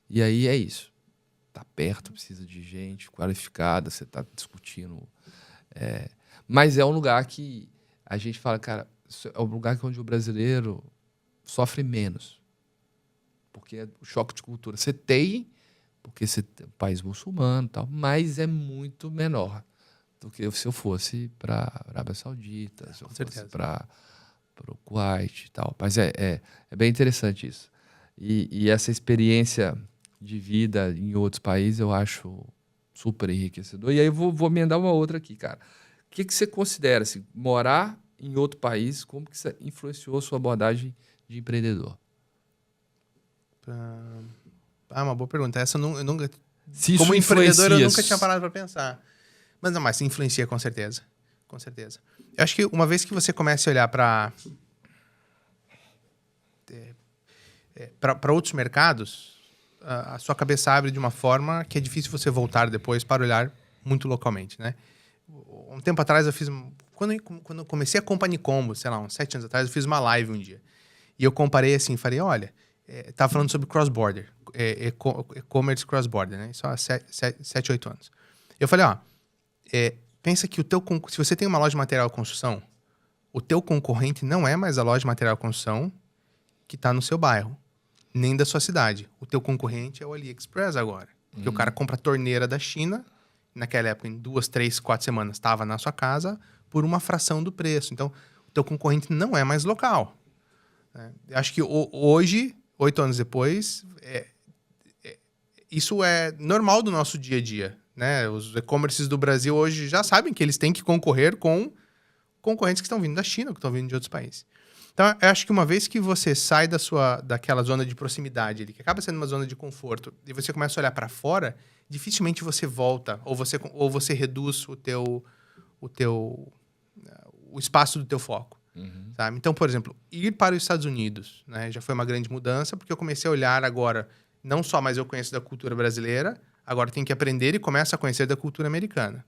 E aí é isso. Está perto, precisa de gente qualificada, você está discutindo. Mas é um lugar que a gente fala, cara, é um lugar onde o brasileiro sofre menos. Porque é o choque de cultura. Você tem, porque você é um país muçulmano e tal, mas é muito menor do que se eu fosse para a Arábia Saudita, se eu fosse para o Kuwait e tal. Mas é bem interessante isso. E essa experiência de vida em outros países eu acho super enriquecedor. E aí eu vou emendar uma outra aqui, cara. O que você considera, assim, morar em outro país, como que isso influenciou a sua abordagem de empreendedor? Uma boa pergunta. Essa eu nunca... Se como isso empreendedor, eu nunca tinha parado para pensar. Mas não, mas influencia com certeza. Com certeza. Eu acho que uma vez que você começa a olhar para outros mercados, a sua cabeça abre de uma forma que é difícil você voltar depois para olhar muito localmente, né? Um tempo atrás eu fiz... Quando eu comecei a Company Combo, sei lá, uns 7 anos atrás, eu fiz uma live um dia. E eu comparei assim, falei, olha... Tava falando sobre cross-border, e-commerce cross-border, né? Isso há 7, 8 anos. Eu falei, pensa que se você tem uma loja de material de construção, o teu concorrente não é mais a loja de material de construção que está no seu bairro, nem da sua cidade. O teu concorrente é o AliExpress agora. Porque o cara compra a torneira da China, naquela época, em 2, 3, 4 semanas, estava na sua casa por uma fração do preço. Então, o teu concorrente não é mais local. Eu acho que hoje... 8 anos depois, isso é normal do nosso dia a dia, né? Os e-commerces do Brasil hoje já sabem que eles têm que concorrer com concorrentes que estão vindo da China, que estão vindo de outros países. Então, eu acho que uma vez que você sai daquela zona de proximidade ali, que acaba sendo uma zona de conforto, e você começa a olhar para fora, dificilmente você volta, ou você reduz o espaço do teu foco. Sabe? Então, por exemplo, ir para os Estados Unidos, né, já foi uma grande mudança, porque eu comecei a olhar agora, não só mais eu conheço da cultura brasileira, agora tenho que aprender e começo a conhecer da cultura americana.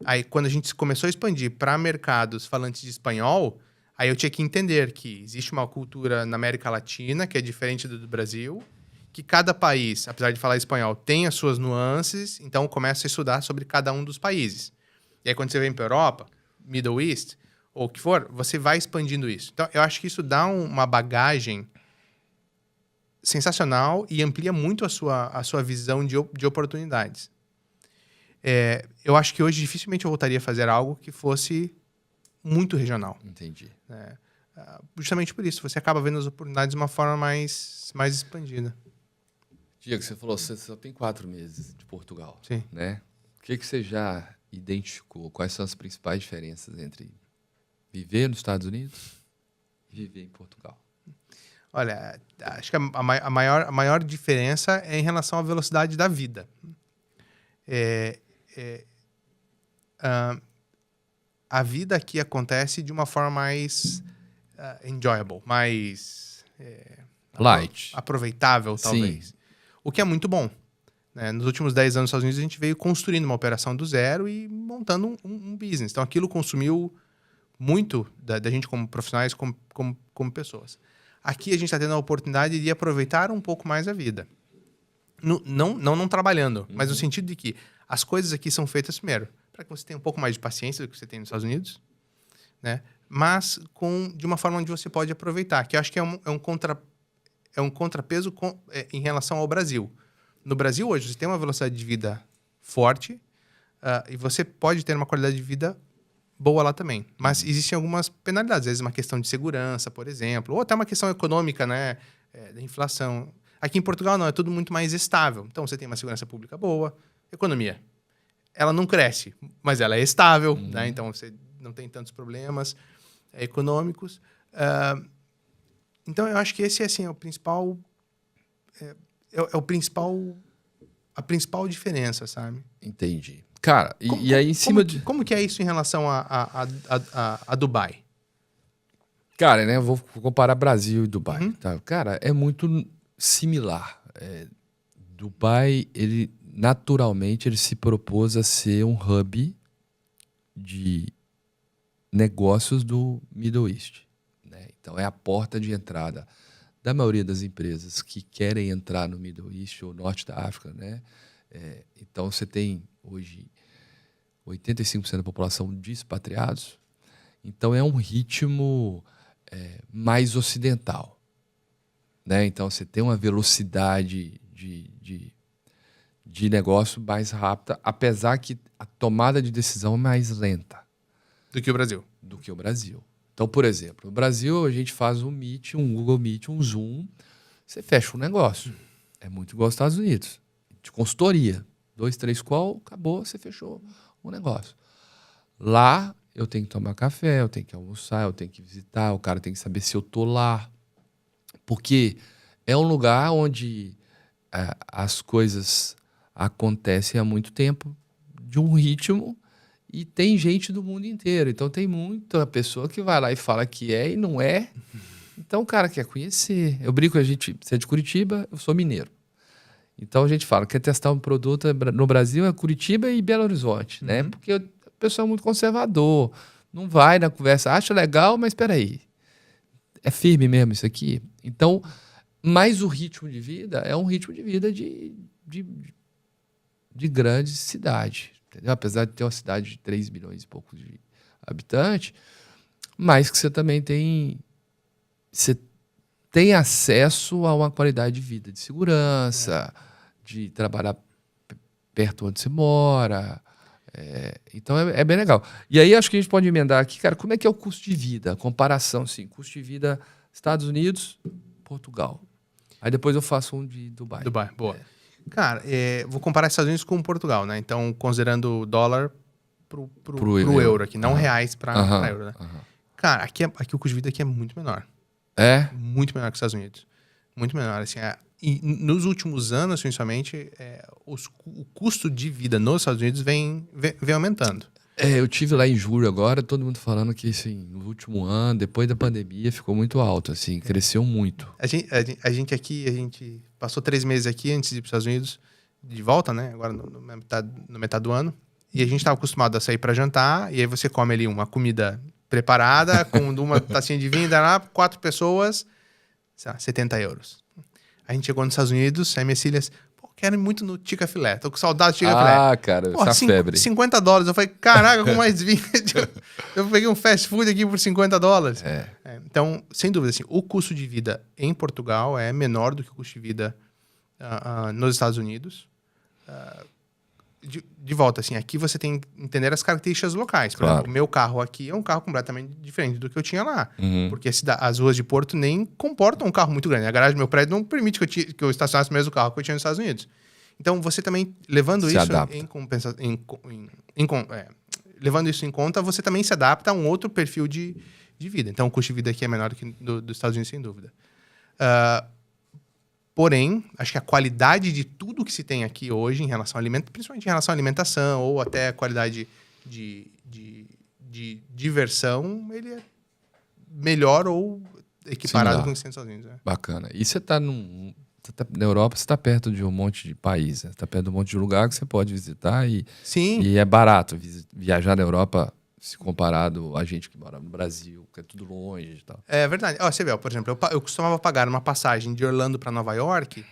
Aí, quando a gente começou a expandir para mercados falantes de espanhol, aí eu tinha que entender que existe uma cultura na América Latina que é diferente do Brasil, que cada país, apesar de falar espanhol, tem as suas nuances, então eu começo a estudar sobre cada um dos países. E aí, quando você vem para a Europa, Middle East, ou o que for, você vai expandindo isso. Então, eu acho que isso dá uma bagagem sensacional e amplia muito a sua visão de oportunidades. Eu acho que hoje dificilmente eu voltaria a fazer algo que fosse muito regional. Entendi. Justamente por isso, você acaba vendo as oportunidades de uma forma mais expandida. Diego, você falou que você só tem 4 meses de Portugal. Sim. Né? O que você já identificou? Quais são as principais diferenças entre viver nos Estados Unidos e viver em Portugal? Olha, acho que a maior diferença é em relação à velocidade da vida. A vida aqui acontece de uma forma mais enjoyable, mais light, aproveitável, talvez. Sim. O que é muito bom. Né? Nos últimos 10 anos nos Estados Unidos, a gente veio construindo uma operação do zero e montando um business. Então, aquilo consumiu muito da gente como profissionais, como pessoas. Aqui, a gente está tendo a oportunidade de aproveitar um pouco mais a vida. Não trabalhando, mas no sentido de que as coisas aqui são feitas primeiro para que você tenha um pouco mais de paciência do que você tem nos Estados Unidos, né? Mas de uma forma onde você pode aproveitar, que eu acho que é um contrapeso em relação ao Brasil. No Brasil, hoje, você tem uma velocidade de vida forte e você pode ter uma qualidade de vida boa lá também. Mas existem algumas penalidades. Às vezes uma questão de segurança, por exemplo, ou até uma questão econômica, né? Da inflação. Aqui em Portugal, não. É tudo muito mais estável. Então, você tem uma segurança pública boa. Economia. Ela não cresce, mas ela é estável. Né? Então, você não tem tantos problemas econômicos. Então, eu acho que esse assim, é o principal... a principal diferença, sabe? Entendi. Cara, e aí em cima de... Como que é isso em relação a Dubai? Cara, né? Eu vou comparar Brasil e Dubai. Tá? Cara, é muito similar. Dubai, ele naturalmente ele se propôs a ser um hub de negócios do Middle East. Né? Então, é a porta de entrada da maioria das empresas que querem entrar no Middle East ou Norte da África. Né? Então, você tem hoje 85% da população de expatriados. Então, é um ritmo mais ocidental. Né? Então, você tem uma velocidade de negócio mais rápida, apesar que a tomada de decisão é mais lenta. Do que o Brasil. Do que o Brasil. Então, por exemplo, no Brasil, a gente faz um Meet, um Google Meet, um Zoom, você fecha um negócio. É muito igual aos Estados Unidos. De consultoria. 2, 3 call, acabou, você fechou um negócio. Lá, eu tenho que tomar café, eu tenho que almoçar, eu tenho que visitar, o cara tem que saber se eu tô lá. Porque é um lugar onde as coisas acontecem há muito tempo, de um ritmo, e tem gente do mundo inteiro. Então, tem muita pessoa que vai lá e fala que é e não é. Então, o cara quer conhecer. Eu brinco, você é de Curitiba, eu sou mineiro. Então, a gente fala, quer testar um produto no Brasil, é Curitiba e Belo Horizonte, né? Porque o pessoal é muito conservador, não vai na conversa, acha legal, mas espera aí, é firme mesmo isso aqui? Então, mas o ritmo de vida é um ritmo de vida de grande cidade, entendeu? Apesar de ter uma cidade de 3 milhões e poucos de habitantes, mas que você também tem acesso a uma qualidade de vida, de segurança, de trabalhar perto onde você mora. Então é bem legal. E aí acho que a gente pode emendar aqui, cara, como é que é o custo de vida? Comparação, sim, custo de vida Estados Unidos, Portugal. Aí depois eu faço um de Dubai. Dubai, boa. Cara, vou comparar Estados Unidos com Portugal, né? Então, considerando o dólar pro euro aqui, não reais pra euro, né? Cara, aqui o custo de vida aqui é muito menor. É? Muito menor que os Estados Unidos. Muito menor, assim. E nos últimos anos, principalmente, o custo de vida nos Estados Unidos vem aumentando. Eu tive lá em julho agora, todo mundo falando que, assim, no último ano, depois da pandemia, ficou muito alto, assim, cresceu muito. A gente passou 3 meses aqui antes de ir para os Estados Unidos, de volta, né? Agora no metade do ano. E a gente estava acostumado a sair para jantar, e aí você come ali uma comida preparada, com uma tacinha de vinho, lá, 4 pessoas, sei lá, 70 euros. A gente chegou nos Estados Unidos, aí minhas filhas, quero ir muito no Tica Filé, tô com saudade do Tica Filé. Ah, cara, essa febre. $50. Eu falei, caraca, com mais vinho. Eu peguei um fast food aqui por $50. Então, sem dúvida, assim, o custo de vida em Portugal é menor do que o custo de vida nos Estados Unidos. De volta, assim, aqui você tem que entender as características locais. Por exemplo, o meu carro aqui é um carro completamente diferente do que eu tinha lá. Porque as ruas de Porto nem comportam um carro muito grande. A garagem do meu prédio não permite que eu estacionasse o mesmo carro que eu tinha nos Estados Unidos. Então, você também, levando isso em conta, você também se adapta a um outro perfil de vida. Então, o custo de vida aqui é menor do que dos Estados Unidos, sem dúvida. Porém, acho que a qualidade de tudo que se tem aqui hoje, em relação ao alimento, principalmente em relação à alimentação, ou até a qualidade de diversão, ele é melhor ou equiparado com os Estados Unidos. Né? Bacana. E você está na Europa, você está perto de um monte de país, né? Você está perto de um monte de lugar que você pode visitar e é barato viajar na Europa se comparado a gente que mora no Brasil, que é tudo longe e tal. É verdade. Você vê, por exemplo, eu costumava pagar uma passagem de Orlando para Nova York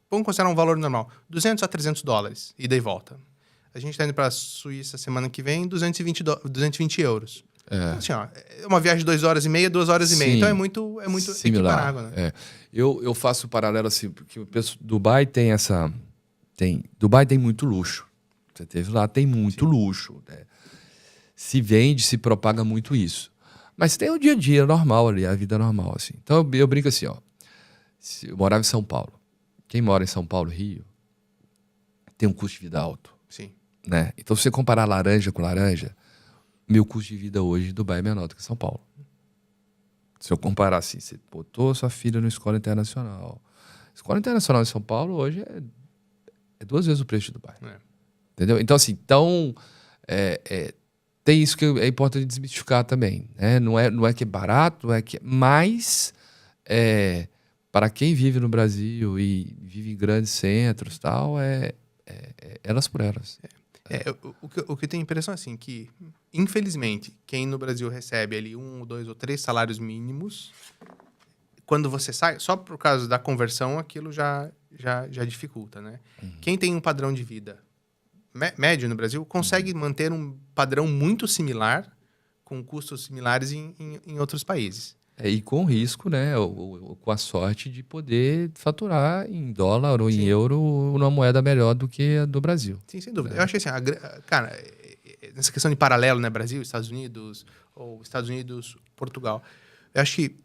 vamos considerar um valor normal, $200 a $300, ida e volta. A gente está indo para a Suíça semana que vem, 220 euros. Então, assim, é uma viagem de 2 horas e meia, 2 horas e meia. Então é muito similar, equiparável, né? Eu faço o paralelo assim, porque Dubai tem Dubai tem muito luxo. Você teve lá, tem muito luxo, né? Se vende, se propaga muito isso. Mas tem o dia a dia normal ali, a vida normal, assim. Então eu brinco assim, ó. Eu morava em São Paulo. Quem mora em São Paulo, Rio, tem um custo de vida alto. Sim. Né? Então, se você comparar laranja com laranja, meu custo de vida hoje em Dubai é menor do que São Paulo. Se eu comparar assim, você botou sua filha na escola internacional. Escola internacional em São Paulo hoje é 2 vezes o preço de Dubai. Entendeu? Então, assim, tem isso que é importante desmistificar também. Né? Não é que é barato, mas para quem vive no Brasil e vive em grandes centros e tal, elas por elas. O que eu tenho a impressão é assim, que infelizmente quem no Brasil recebe ali 1, 2 ou 3 salários mínimos, quando você sai, só por causa da conversão, aquilo já dificulta, né? Quem tem um padrão de vida médio no Brasil consegue manter um padrão muito similar, com custos similares em outros países. E com risco, né? Com a sorte de poder faturar em dólar ou em euro numa moeda melhor do que a do Brasil. Sim, sem dúvida. Eu acho que assim, cara, nessa questão de paralelo, né? Brasil, Estados Unidos, ou Estados Unidos, Portugal. Eu acho que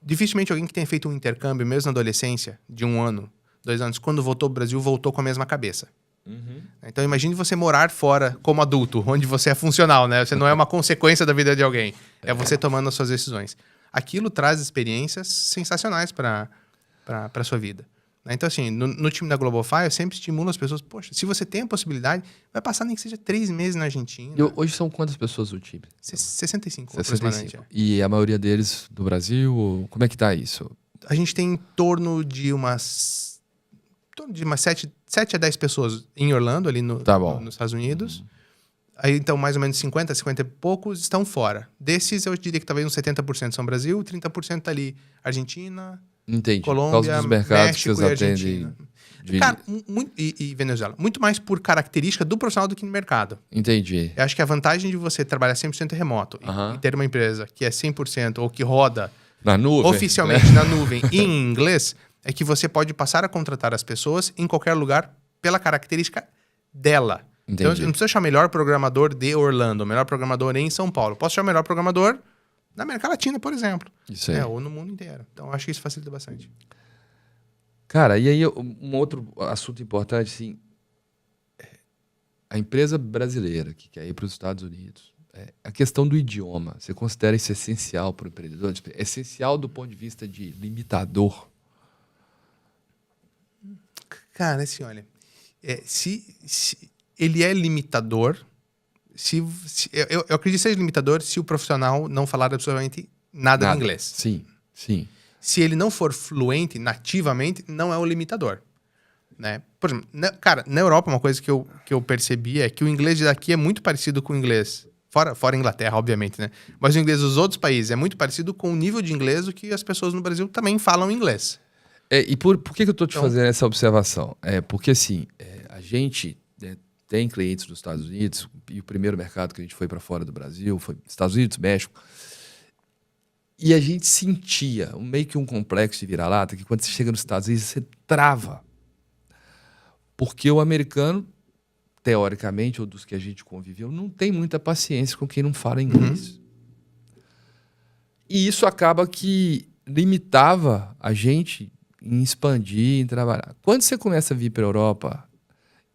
dificilmente alguém que tenha feito um intercâmbio, mesmo na adolescência, de 1 ano, 2 anos, quando voltou ao Brasil, voltou com a mesma cabeça. Então imagine você morar fora como adulto, onde você é funcional, né? Você não é uma consequência da vida de alguém. É você tomando as suas decisões. Aquilo traz experiências sensacionais para a sua vida. Então, assim, no time da GlobalFi, eu sempre estimulo as pessoas, poxa, se você tem a possibilidade, vai passar nem que seja 3 meses na Argentina. E hoje são quantas pessoas no time? 65, aproximadamente. E a maioria deles do Brasil? Como é que tá isso? A gente tem em torno de umas 7 a 10 pessoas em Orlando, ali nos Estados Unidos. Aí, então, mais ou menos 50 e poucos estão fora. Desses, eu diria que talvez uns 70% são Brasil, 30% ali Argentina, Colômbia, dos mercados México que e vocês Argentina. Cara, e Venezuela. Muito mais por característica do profissional do que no mercado. Entendi. Eu acho que a vantagem de você trabalhar 100% remoto e ter uma empresa que é 100% ou que roda na nuvem, oficialmente na nuvem e em inglês, é que você pode passar a contratar as pessoas em qualquer lugar pela característica dela. Entendi. Então, eu não preciso achar o melhor programador de Orlando, o melhor programador em São Paulo. Posso achar o melhor programador na América Latina, por exemplo. Isso aí. Ou no mundo inteiro. Então, eu acho que isso facilita bastante. Cara, e aí um outro assunto importante, assim, a empresa brasileira que quer ir para os Estados Unidos, a questão do idioma, você considera isso essencial para o empreendedor? Tipo, essencial do ponto de vista de limitador? Cara, assim, olha, se ele é limitador, eu acredito que seja limitador se o profissional não falar absolutamente nada de inglês. Sim, sim. Se ele não for fluente nativamente, não é o limitador. Né? Por exemplo, na Europa, uma coisa que eu percebi é que o inglês daqui é muito parecido com o inglês, fora a Inglaterra, obviamente, né? Mas o inglês dos outros países é muito parecido com o nível de inglês do que as pessoas no Brasil também falam inglês. E por que eu estou te fazendo essa observação? Porque, assim, a gente tem clientes dos Estados Unidos, e o primeiro mercado que a gente foi para fora do Brasil foi Estados Unidos, México, e a gente sentia meio que um complexo de vira-lata, que quando você chega nos Estados Unidos, você trava. Porque o americano, teoricamente, ou dos que a gente conviveu, não tem muita paciência com quem não fala inglês. E isso acaba que limitava a gente em expandir, em trabalhar. Quando você começa a vir para a Europa,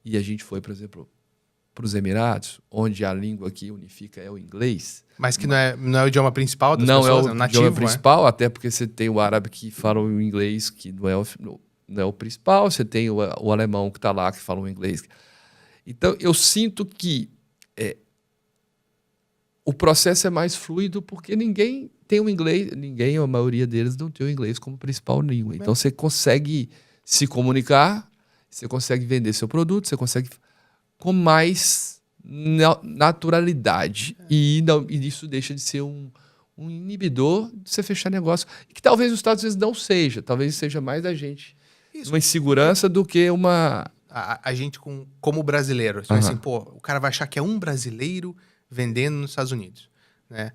e a gente foi, por exemplo, para os Emirados, onde a língua que unifica é o inglês. Mas que não é o idioma principal das pessoas, Não é o nativo, idioma principal, até porque você tem o árabe que fala o inglês, que não é o principal, você tem o alemão que está lá, que fala o inglês. Então, eu sinto que o processo é mais fluido porque ninguém tem o inglês, a maioria deles não tem o inglês como principal língua. Então, você consegue se comunicar, você consegue vender seu produto, você consegue com mais naturalidade. E isso deixa de ser um inibidor de você fechar negócio. Que talvez os Estados Unidos não seja. Talvez seja mais da gente uma insegurança do que uma... A gente como brasileiro. Assim, pô, o cara vai achar que é um brasileiro vendendo nos Estados Unidos, né?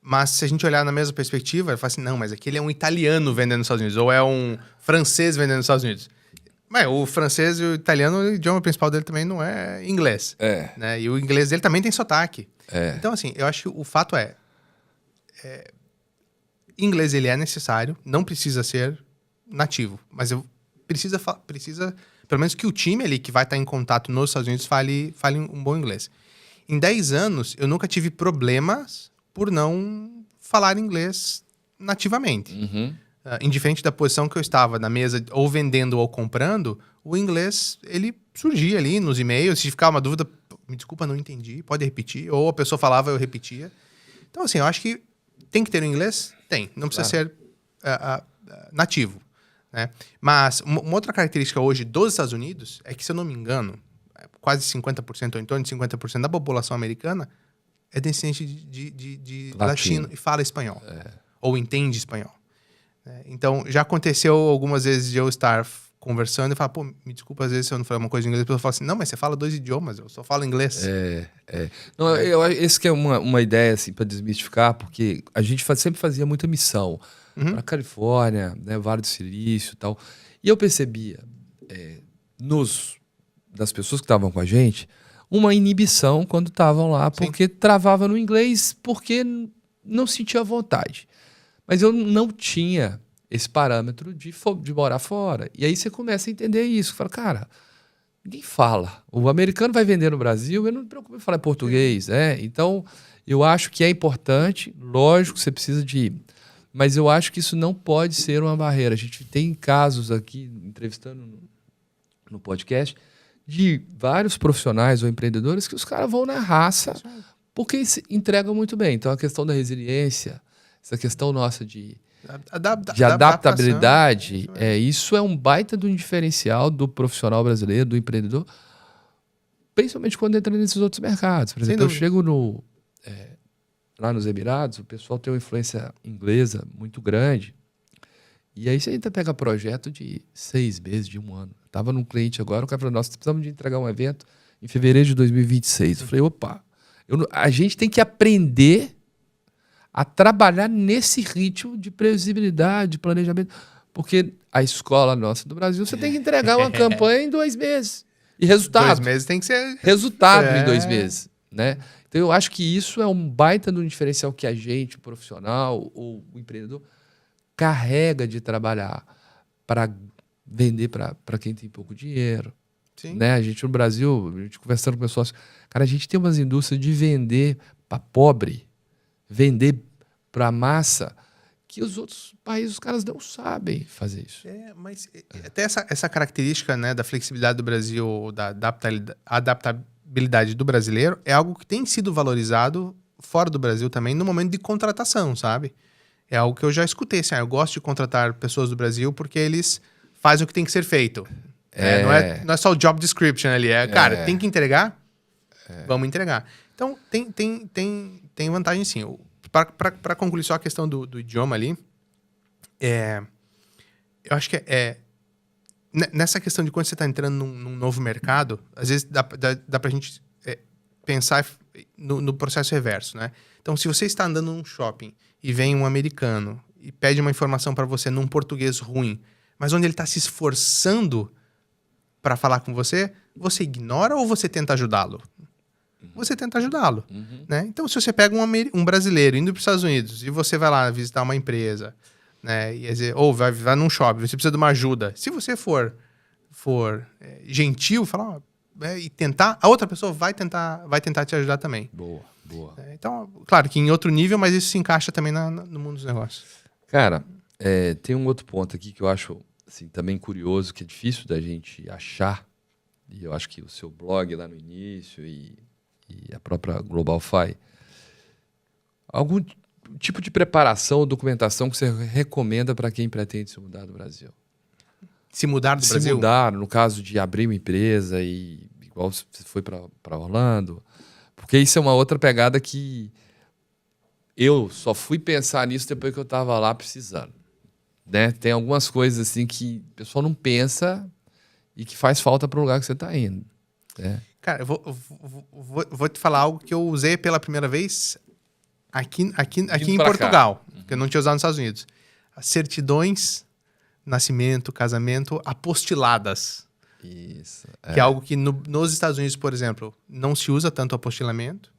Mas se a gente olhar na mesma perspectiva, ele fala assim, não, mas aquele é um italiano vendendo nos Estados Unidos, ou é um francês vendendo nos Estados Unidos. Mas o francês e o italiano, o idioma principal dele também não é inglês. Né? E o inglês dele também tem sotaque. Então, assim, eu acho que o fato inglês ele é necessário, não precisa ser nativo, mas precisa, pelo menos que o time ali que vai estar em contato nos Estados Unidos fale um bom inglês. Em 10 anos, eu nunca tive problemas por não falar inglês nativamente. Indiferente da posição que eu estava na mesa, ou vendendo ou comprando, o inglês, ele surgia ali nos e-mails. Se ficava uma dúvida, me desculpa, não entendi, pode repetir. Ou a pessoa falava, eu repetia. Então, assim, eu acho que tem que ter o inglês? Tem. Não precisa ser nativo. Né? Mas uma outra característica hoje dos Estados Unidos é que, se eu não me engano, quase 50%, ou em torno de 50% da população americana é descendente de latino e fala espanhol. Ou entende espanhol. Então, já aconteceu algumas vezes de eu estar conversando e falar, pô, me desculpa, às vezes se eu não falar uma coisa em inglês, a pessoa fala assim, não, mas você fala 2 idiomas, eu só falo inglês. Não, esse que é uma ideia, assim, para desmistificar, porque a gente sempre fazia muita missão para Califórnia, né, Vale do Silício e tal, e eu percebia das pessoas que estavam com a gente uma inibição quando estavam lá, porque travava no inglês, porque não sentia vontade. Mas eu não tinha esse parâmetro de morar fora. E aí você começa a entender isso. Fala, cara, ninguém fala. O americano vai vender no Brasil, eu não me preocupo em falar português. Então, eu acho que é importante, lógico, você precisa de... Mas eu acho que isso não pode ser uma barreira. A gente tem casos aqui, entrevistando no podcast, de vários profissionais ou empreendedores que os caras vão na raça porque se entregam muito bem. Então, a questão da resiliência, essa questão nossa de adaptabilidade, isso é um baita do diferencial do profissional brasileiro, do empreendedor, principalmente quando entra nesses outros mercados. Por exemplo, eu chego lá nos Emirados, o pessoal tem uma influência inglesa muito grande. E aí você ainda pega projeto de 6 meses, de 1 ano. Estava num cliente agora, o cara falou, nós precisamos de entregar um evento em fevereiro de 2026. Eu falei, opa, a gente tem que aprender a trabalhar nesse ritmo de previsibilidade, de planejamento. Porque a escola nossa do Brasil, você tem que entregar uma campanha em 2 meses. E resultado. 2 meses tem que ser... Resultado em 2 meses. Né? Então, eu acho que isso é um baita do diferencial que a gente, o profissional ou o empreendedor, carrega de trabalhar para vender para quem tem pouco dinheiro. Sim. Né? A gente no Brasil, a gente conversando com pessoas, cara, a gente tem umas indústrias de vender para pobre, vender para massa, que os outros países, os caras não sabem fazer isso. Mas até essa característica, né, da flexibilidade do Brasil, da adaptabilidade do brasileiro, é algo que tem sido valorizado fora do Brasil também no momento de contratação, sabe? É algo que eu já escutei, assim, eu gosto de contratar pessoas do Brasil porque eles fazem o que tem que ser feito. Não é só o job description ali, cara, tem que entregar, vamos entregar. Então, tem vantagem sim. Para concluir só a questão do idioma ali, eu acho que nessa questão de quando você está entrando num novo mercado, às vezes dá para a gente pensar no processo reverso, né? Então, se você está andando num shopping e vem um americano e pede uma informação para você num português ruim, mas onde ele está se esforçando para falar com você, você ignora ou você tenta ajudá-lo? Você tenta ajudá-lo, né? Então, se você pega um brasileiro indo para os Estados Unidos e você vai lá visitar uma empresa, né? Ou vai num shopping, você precisa de uma ajuda. Se você for gentil, falar e tentar, a outra pessoa vai tentar te ajudar também. Boa. Então, claro que em outro nível, mas isso se encaixa também no mundo dos negócios. Cara, tem um outro ponto aqui que eu acho assim, também curioso, que é difícil da gente achar, e eu acho que o seu blog lá no início e a própria GlobalFi, algum tipo de preparação ou documentação que você recomenda para quem pretende se mudar do Brasil? Se mudar do Brasil? Se mudar, no caso de abrir uma empresa, e igual você foi para Orlando, porque isso é uma outra pegada que eu só fui pensar nisso depois que eu estava lá precisando. Né? Tem algumas coisas assim que o pessoal não pensa e que faz falta para o lugar que você está indo. Né? Cara, eu vou te falar algo que eu usei pela primeira vez aqui em Portugal, que eu não tinha usado nos Estados Unidos. As certidões, nascimento, casamento, apostiladas. Isso. Que é algo que nos Estados Unidos, por exemplo, não se usa tanto apostilamento.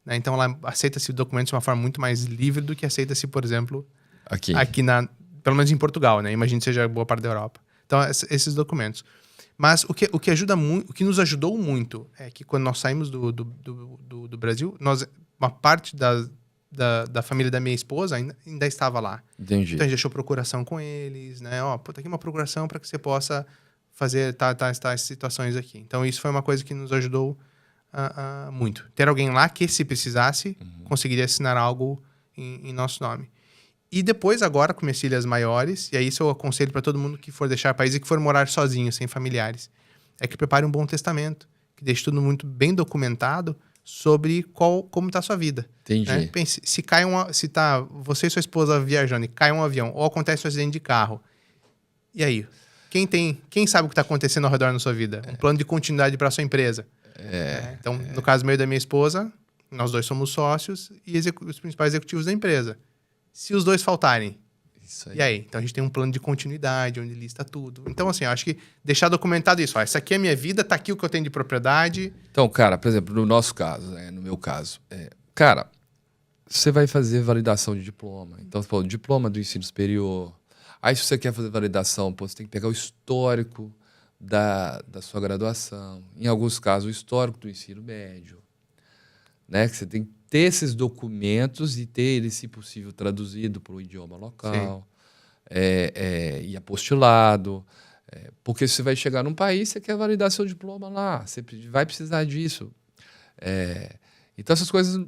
Né? Então, lá aceita-se documentos de uma forma muito mais livre do que aceita-se, por exemplo, aqui pelo menos em Portugal, né? Imagino que seja boa parte da Europa. Então, esses documentos. Mas o que ajuda muito, o que nos ajudou muito é que quando nós saímos do Brasil, uma parte da família da minha esposa ainda estava lá. Entendi. Então a gente deixou procuração com eles, né? Tá aqui uma procuração para que você possa fazer tais situações aqui. Então isso foi uma coisa que nos ajudou muito. Ter alguém lá que, se precisasse, conseguiria assinar algo em nosso nome. E depois, agora, com minhas filhas maiores, e aí isso eu aconselho para todo mundo que for deixar país e que for morar sozinho, sem familiares, é que prepare um bom testamento, que deixe tudo muito bem documentado sobre como está a sua vida. Entendi. Né? Pense, se tá você e sua esposa viajando e cai um avião, ou acontece um acidente de carro, e aí? Quem sabe o que está acontecendo ao redor na sua vida? Um plano de continuidade para a sua empresa. Então, no caso meu e da minha esposa, nós dois somos sócios e os principais executivos da empresa. Se os dois faltarem, e aí? Então a gente tem um plano de continuidade, onde lista tudo. Então, assim, eu acho que deixar documentado isso. Essa aqui é a minha vida, tá aqui o que eu tenho de propriedade. Então, cara, por exemplo, no nosso caso, no meu caso, cara, você vai fazer validação de diploma. Então, pô, diploma do ensino superior. Aí, se você quer fazer validação, pô, você tem que pegar o histórico da sua graduação. Em alguns casos, o histórico do ensino médio. Né? Que você tem que ter esses documentos e ter ele, se possível, traduzido para o idioma local, e apostilado. Porque você vai chegar num país, você quer validar seu diploma lá, você vai precisar disso. Então, essas coisas,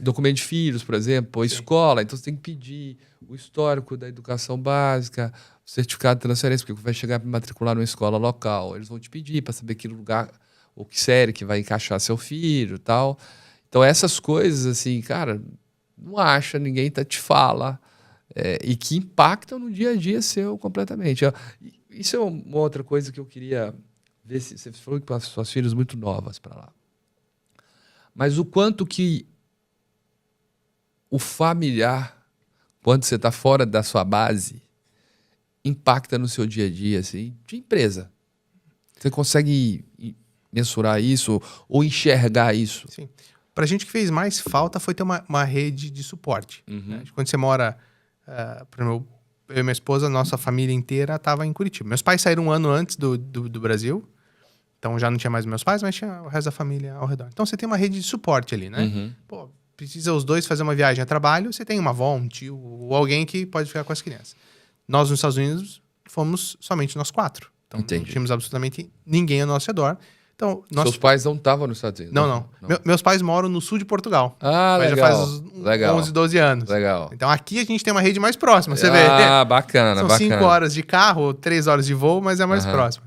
documento de filhos, por exemplo, ou escola, então você tem que pedir o histórico da educação básica, o certificado de transferência, porque vai chegar para matricular numa escola local, eles vão te pedir para saber que lugar, ou que série que vai encaixar seu filho e tal. Então, essas coisas, assim, cara, não acha, ninguém te fala, e que impactam no dia a dia seu completamente. Isso é uma outra coisa que eu queria ver. Você falou que passou suas filhas muito novas para lá. Mas o quanto que o familiar, quando você está fora da sua base, impacta no seu dia a dia, assim, de empresa. Você consegue mensurar isso ou enxergar isso? Sim. Pra gente, o que fez mais falta foi ter uma rede de suporte. Né? Quando você mora... eu e minha esposa, nossa família inteira estava em Curitiba. Meus pais saíram um ano antes do Brasil. Então já não tinha mais meus pais, mas tinha o resto da família ao redor. Então você tem uma rede de suporte ali, né? Uhum. Pô, precisa os dois fazer uma viagem a trabalho, você tem uma avó, um tio, ou alguém que pode ficar com as crianças. Nós, nos Estados Unidos, fomos somente nós 4. Então Entendi. não tínhamos absolutamente ninguém ao nosso redor. Então, Seus pais não estavam nos Estados Unidos? Não. Meus pais moram no sul de Portugal. Ah, mas legal. já faz uns 11, 12 anos. Legal. Então aqui a gente tem uma rede mais próxima, você vê. Ah, bacana, São bacana. 5 horas de carro, 3 horas de voo, mas é mais Aham. próximo.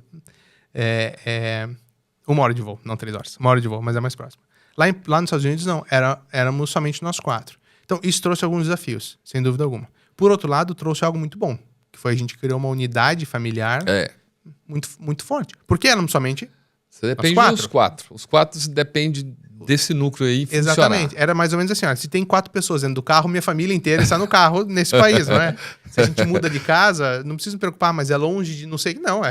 1 hora de voo, não 3 horas. 1 hora de voo, mas é mais próximo. Lá nos Estados Unidos, não. Éramos somente nós 4. Então, isso trouxe alguns desafios, sem dúvida alguma. Por outro lado, trouxe algo muito bom, que foi a gente criou uma unidade familiar muito, muito forte. Porque éramos somente Você depende dos 4. Os 4 dependem desse núcleo aí funcionar. Exatamente. Era mais ou menos assim, ó, se tem 4 pessoas dentro do carro, minha família inteira está no carro nesse país, não é? Se a gente muda de casa, não precisa me preocupar, mas é longe de não sei, não,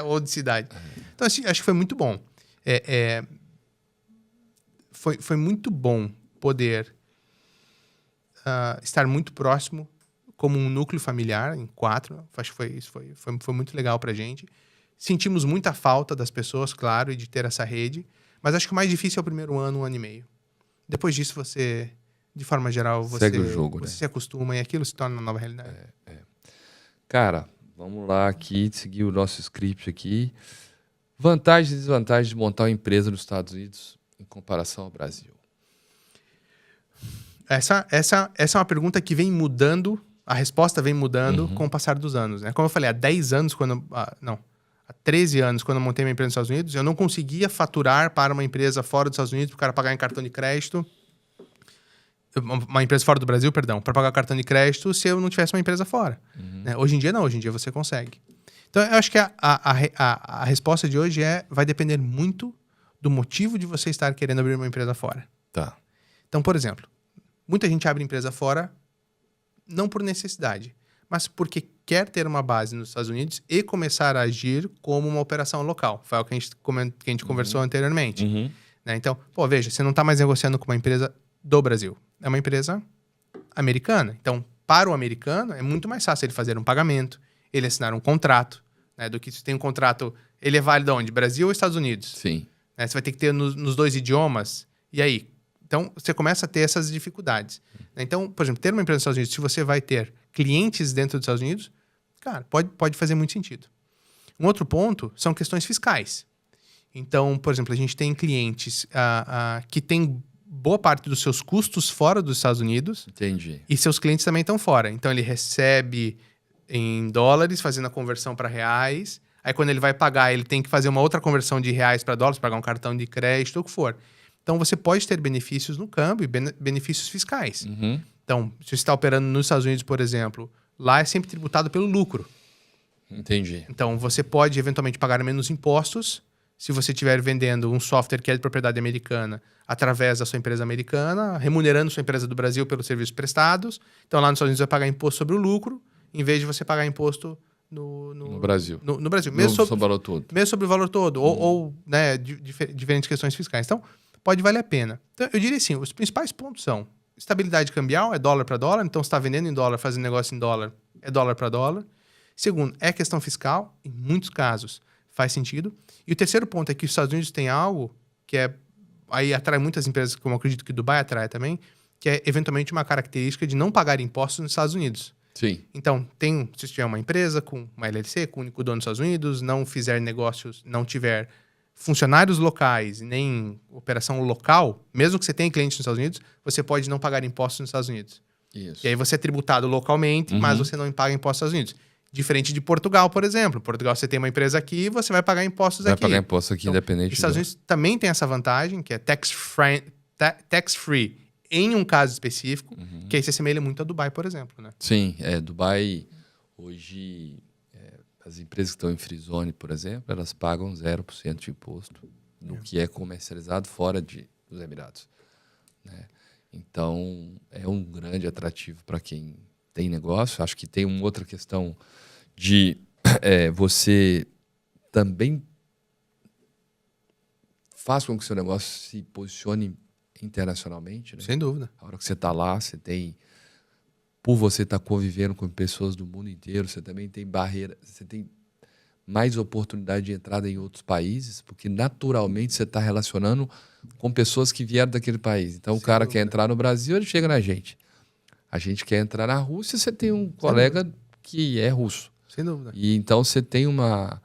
ou de cidade. Então, assim, acho que foi muito bom. Foi muito bom poder estar muito próximo como um núcleo familiar, em 4. Acho que foi muito legal pra gente. Sentimos muita falta das pessoas, claro, e de ter essa rede. Mas acho que o mais difícil é o primeiro ano, 1 ano e meio. Depois disso, você, de forma geral, segue o jogo, você né? se acostuma e aquilo se torna uma nova realidade. Cara, vamos lá aqui, seguir o nosso script aqui. Vantagens e desvantagens de montar uma empresa nos Estados Unidos em comparação ao Brasil. Essa é uma pergunta que vem mudando, a resposta vem mudando com o passar dos anos, né? Como eu falei, há 10 anos, há 13 anos, quando eu montei minha empresa nos Estados Unidos, eu não conseguia faturar para uma empresa fora dos Estados Unidos para o cara pagar em cartão de crédito. Uma empresa fora do Brasil, perdão, para pagar cartão de crédito se eu não tivesse uma empresa fora. Né? Hoje em dia, não. Hoje em dia você consegue. Então, eu acho que a resposta de hoje vai depender muito do motivo de você estar querendo abrir uma empresa fora. Tá. Então, por exemplo, muita gente abre empresa fora não por necessidade, mas porque quer ter uma base nos Estados Unidos e começar a agir como uma operação local. Foi o que a gente conversou anteriormente. Né? Então, veja, você não está mais negociando com uma empresa do Brasil. É uma empresa americana. Então, para o americano, é muito mais fácil ele fazer um pagamento, ele assinar um contrato, né? Do que se tem um contrato... Ele é válido onde? Brasil ou Estados Unidos? Sim. Né? Você vai ter que ter nos 2 idiomas. E aí? Então, você começa a ter essas dificuldades. Então, por exemplo, ter uma empresa nos Estados Unidos, se você vai ter clientes dentro dos Estados Unidos, cara, pode fazer muito sentido. Um outro ponto são questões fiscais. Então, por exemplo, a gente tem clientes que têm boa parte dos seus custos fora dos Estados Unidos. Entendi. E seus clientes também estão fora. Então, ele recebe em dólares, fazendo a conversão para reais. Aí, quando ele vai pagar, ele tem que fazer uma outra conversão de reais para dólares, pagar um cartão de crédito, ou o que for. Então, você pode ter benefícios no câmbio e benefícios fiscais. Então, se você está operando nos Estados Unidos, por exemplo, lá é sempre tributado pelo lucro. Entendi. Então, você pode, eventualmente, pagar menos impostos se você estiver vendendo um software que é de propriedade americana através da sua empresa americana, remunerando sua empresa do Brasil pelos serviços prestados. Então, lá nos Estados Unidos, você vai pagar imposto sobre o lucro, em vez de você pagar imposto no Brasil. No Brasil. Mesmo sobre o valor todo. Mesmo sobre o valor todo. Ou né, diferentes questões fiscais. Então, pode valer a pena. Então, eu diria assim, os principais pontos são estabilidade cambial, é dólar para dólar. Então, você está vendendo em dólar, fazendo negócio em dólar, é dólar para dólar. Segundo, é questão fiscal. Em muitos casos, faz sentido. E o terceiro ponto é que os Estados Unidos têm algo que aí atrai muitas empresas, como eu acredito que Dubai atrai também, que é eventualmente uma característica de não pagar impostos nos Estados Unidos. Sim. Então, se tiver uma empresa com uma LLC, com o único dono nos Estados Unidos, não fizer negócios, não tiver funcionários locais, nem operação local, mesmo que você tenha clientes nos Estados Unidos, você pode não pagar impostos nos Estados Unidos. Isso. E aí você é tributado localmente, mas você não paga impostos nos Estados Unidos. Diferente de Portugal, por exemplo. Portugal, você tem uma empresa aqui, você vai pagar impostos aqui. Vai pagar impostos aqui, independente. Os Estados Unidos também tem essa vantagem, que é tax-free em um caso específico, que aí se assemelha muito a Dubai, por exemplo, né? Sim, Dubai, hoje, as empresas que estão em free zone, por exemplo, elas pagam 0% de imposto no que é comercializado fora dos Emirados. Né? Então, é um grande atrativo para quem tem negócio. Acho que tem uma outra questão de você também faz com que o seu negócio se posicione internacionalmente. Né? Sem dúvida. A hora que você está lá, você tem... Por você estar convivendo com pessoas do mundo inteiro, você também tem barreira, você tem mais oportunidade de entrada em outros países, porque naturalmente você está relacionando com pessoas que vieram daquele país. Então, o Sem cara dúvida. quer entrar no Brasil, ele chega na gente. A gente quer entrar na Rússia, você tem um colega que é russo. Sem dúvida. E então você tem uma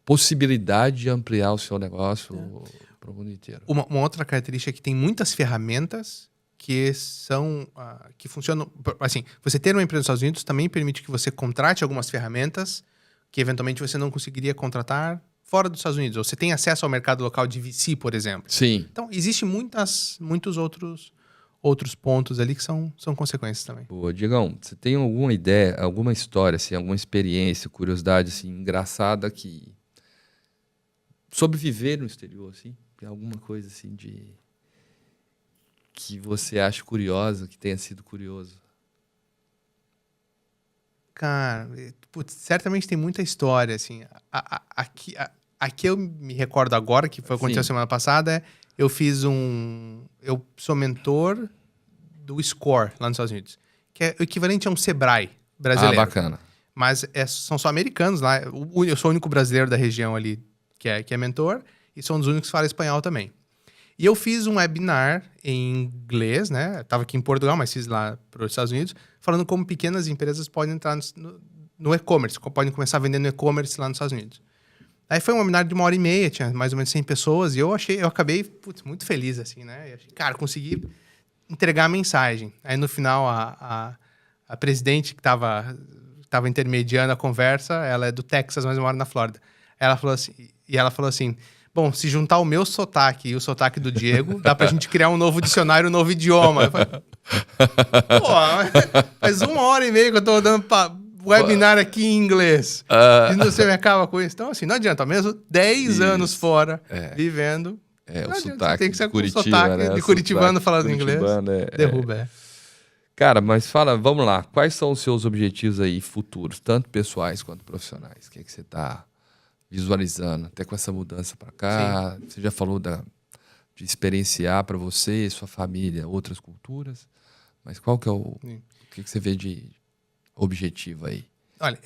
possibilidade de ampliar o seu negócio para o mundo inteiro. Uma outra característica é que tem muitas ferramentas que são que funcionam. Assim, você ter uma empresa nos Estados Unidos também permite que você contrate algumas ferramentas que eventualmente você não conseguiria contratar fora dos Estados Unidos. Ou você tem acesso ao mercado local de VC, por exemplo. Sim. Então, existem muitos outros pontos ali que são consequências também. Boa, Diegão, você tem alguma ideia, alguma história, assim, alguma experiência, curiosidade assim, engraçada que sobre viver no exterior, assim? Tem alguma coisa assim de que você acha curiosa, que tenha sido curioso? Cara, putz, certamente tem muita história, assim. Aqui eu me recordo agora, que foi aconteceu Sim. semana passada, eu sou mentor do SCORE, lá nos Estados Unidos, que é o equivalente a um Sebrae brasileiro. Ah, bacana. Mas são só americanos lá. Eu sou o único brasileiro da região ali que é mentor, e sou um dos únicos que fala espanhol também. E eu fiz um webinar em inglês, né? Eu tava aqui em Portugal, mas fiz lá para os Estados Unidos, falando como pequenas empresas podem entrar no e-commerce, podem começar vendendo e-commerce lá nos Estados Unidos. Aí foi um webinar de 1h30, tinha mais ou menos 100 pessoas, e eu acabei muito feliz, assim, né? Cara, consegui entregar a mensagem. Aí no final, a presidente que tava intermediando a conversa, ela é do Texas, mas mora na Flórida. Ela falou assim, bom, se juntar o meu sotaque e o sotaque do Diego, dá pra gente criar um novo dicionário, um novo idioma. Eu falei, pô, faz 1h30 que eu tô dando webinar aqui em inglês. E você me acaba com isso. Então, assim, não adianta. Mesmo 10 anos fora, vivendo... O adianta, sotaque tem que ser de com Curitiba, sotaque né? de curitibano Sotaque falando inglês. Derruba, Cara, mas fala, vamos lá. Quais são os seus objetivos aí futuros, tanto pessoais quanto profissionais? O que é que você está visualizando, até com essa mudança para cá? Sim. Você já falou de experienciar para você, sua família, outras culturas, mas qual que é o que você vê de objetivo aí? Olha,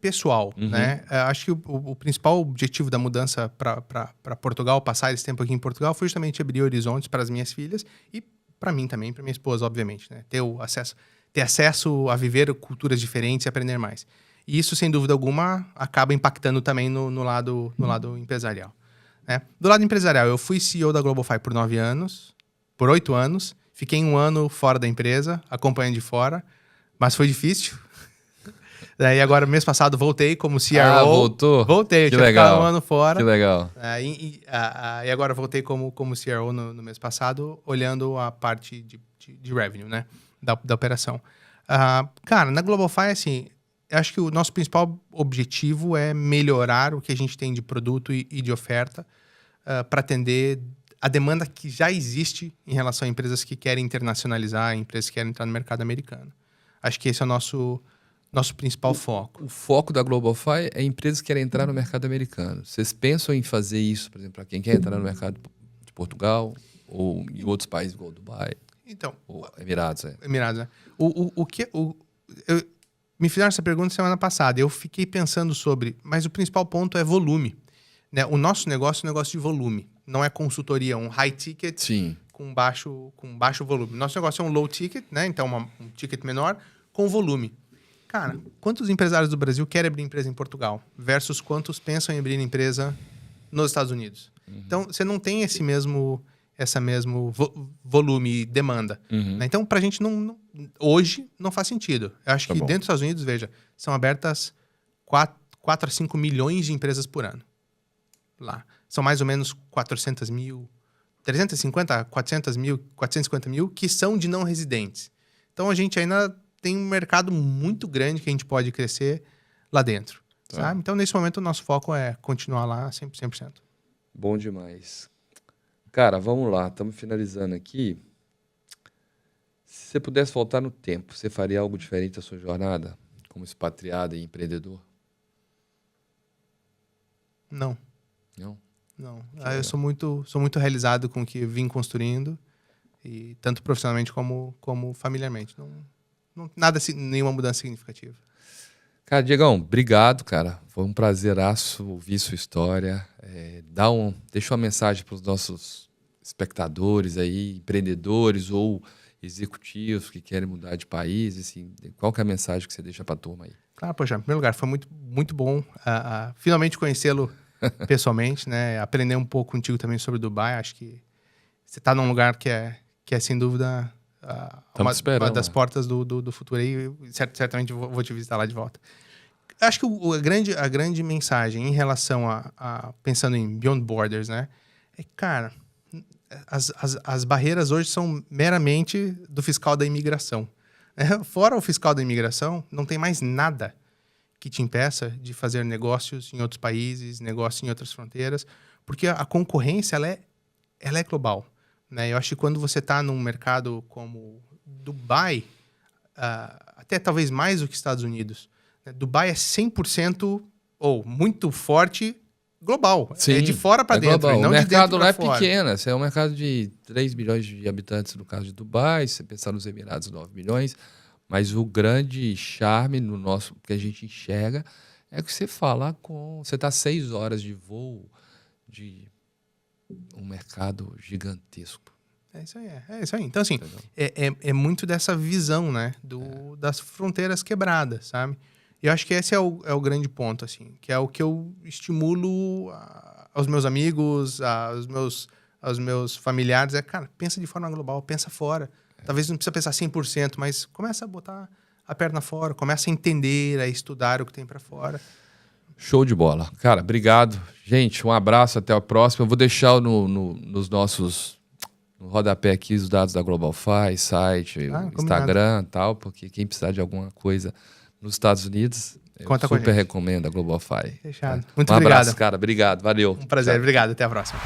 pessoal, né? Acho que o principal objetivo da mudança para Portugal, passar esse tempo aqui em Portugal, foi justamente abrir horizontes para as minhas filhas e para mim também, para minha esposa, obviamente, né? Ter acesso a viver culturas diferentes e aprender mais. E isso, sem dúvida alguma, acaba impactando também no lado empresarial. Né? Do lado empresarial, eu fui CEO da GlobalFi por 8 anos. Fiquei 1 ano fora da empresa, acompanhando de fora. Mas foi difícil. Daí agora, mês passado, voltei como CRO. Ah, voltou? Voltei, eu que tinha legal. ficado 1 ano fora. Que legal. E agora voltei como CRO no mês passado, olhando a parte de revenue, né? Da operação. Cara, na GlobalFi, assim... Eu acho que o nosso principal objetivo é melhorar o que a gente tem de produto e de oferta para atender a demanda que já existe em relação a empresas que querem internacionalizar, empresas que querem entrar no mercado americano. Acho que esse é o nosso principal foco. O foco da GlobalFi é empresas que querem entrar no mercado americano. Vocês pensam em fazer isso, por exemplo, para quem quer entrar no mercado de Portugal ou em outros países, igual Dubai? Então, ou Emirados, Emirados, né? Me fizeram essa pergunta semana passada. Eu fiquei pensando mas o principal ponto é volume. Né? O nosso negócio é um negócio de volume. Não é consultoria, um high ticket com baixo volume. Nosso negócio é um low ticket, né? Então um ticket menor com volume. Cara, quantos empresários do Brasil querem abrir empresa em Portugal versus quantos pensam em abrir empresa nos Estados Unidos? Então, você não tem esse mesmo volume e demanda. Né? Então, pra gente, hoje, não faz sentido. Eu acho que dentro dos Estados Unidos, veja, são abertas 4 a 5 milhões de empresas por ano. Lá. São mais ou menos 400 mil, 350, 450 mil que são de não residentes. Então, a gente ainda tem um mercado muito grande que a gente pode crescer lá dentro. Sabe? Então, nesse momento, o nosso foco é continuar lá 100%. Bom demais. Cara, vamos lá, estamos finalizando aqui. Se você pudesse voltar no tempo, você faria algo diferente da sua jornada como expatriado e empreendedor? Não. Não? Não. Eu sou muito realizado com o que vim construindo, e tanto profissionalmente como familiarmente. Não, nenhuma mudança significativa. Cara, Diegão, obrigado, cara. Foi um prazeraço ouvir sua história. Deixa uma mensagem para os nossos espectadores aí, empreendedores ou executivos que querem mudar de país. Assim, qual que é a mensagem que você deixa para a turma aí? Claro, poxa, em primeiro lugar, foi muito, muito bom finalmente conhecê-lo pessoalmente, né? Aprender um pouco contigo também sobre Dubai. Acho que você está num lugar que é sem dúvida uma das portas do futuro aí. Certamente vou te visitar lá de volta. Acho que a grande mensagem em relação pensando em Beyond Borders, né? Cara, as barreiras hoje são meramente do fiscal da imigração. Fora o fiscal da imigração, não tem mais nada que te impeça de fazer negócios em outros países, negócios em outras fronteiras, porque a concorrência ela é global. Né? Eu acho que quando você está num mercado como Dubai, até talvez mais do que Estados Unidos, né? Dubai é 100% ou muito forte global. Sim, é de fora para dentro, e não o de mercado dentro lá é fora. pequeno. É um mercado de 3 milhões de habitantes no caso de Dubai. Se você pensar nos Emirados, 9 milhões. Mas o grande charme no nosso que a gente enxerga é que você fala você está 6 horas de voo de um mercado gigantesco. É isso aí. Então, assim, é muito dessa visão, né? Das fronteiras quebradas, sabe? E eu acho que esse é o grande ponto, assim, que é o que eu estimulo aos meus amigos, aos meus familiares. Cara, pensa de forma global, pensa fora. Talvez não precisa pensar 100%, mas começa a botar a perna fora, começa a entender, a estudar o que tem para fora. Show de bola. Cara, obrigado. Gente, um abraço, até a próxima. Eu vou deixar nos nossos... no rodapé aqui os dados da GlobalFi, site, Instagram e tal, porque quem precisar de alguma coisa nos Estados Unidos, eu super recomendo a GlobalFi. Fechado. Tá? Muito obrigado. Um abraço, cara. Obrigado. Valeu. Um prazer. Tchau. Obrigado. Até a próxima.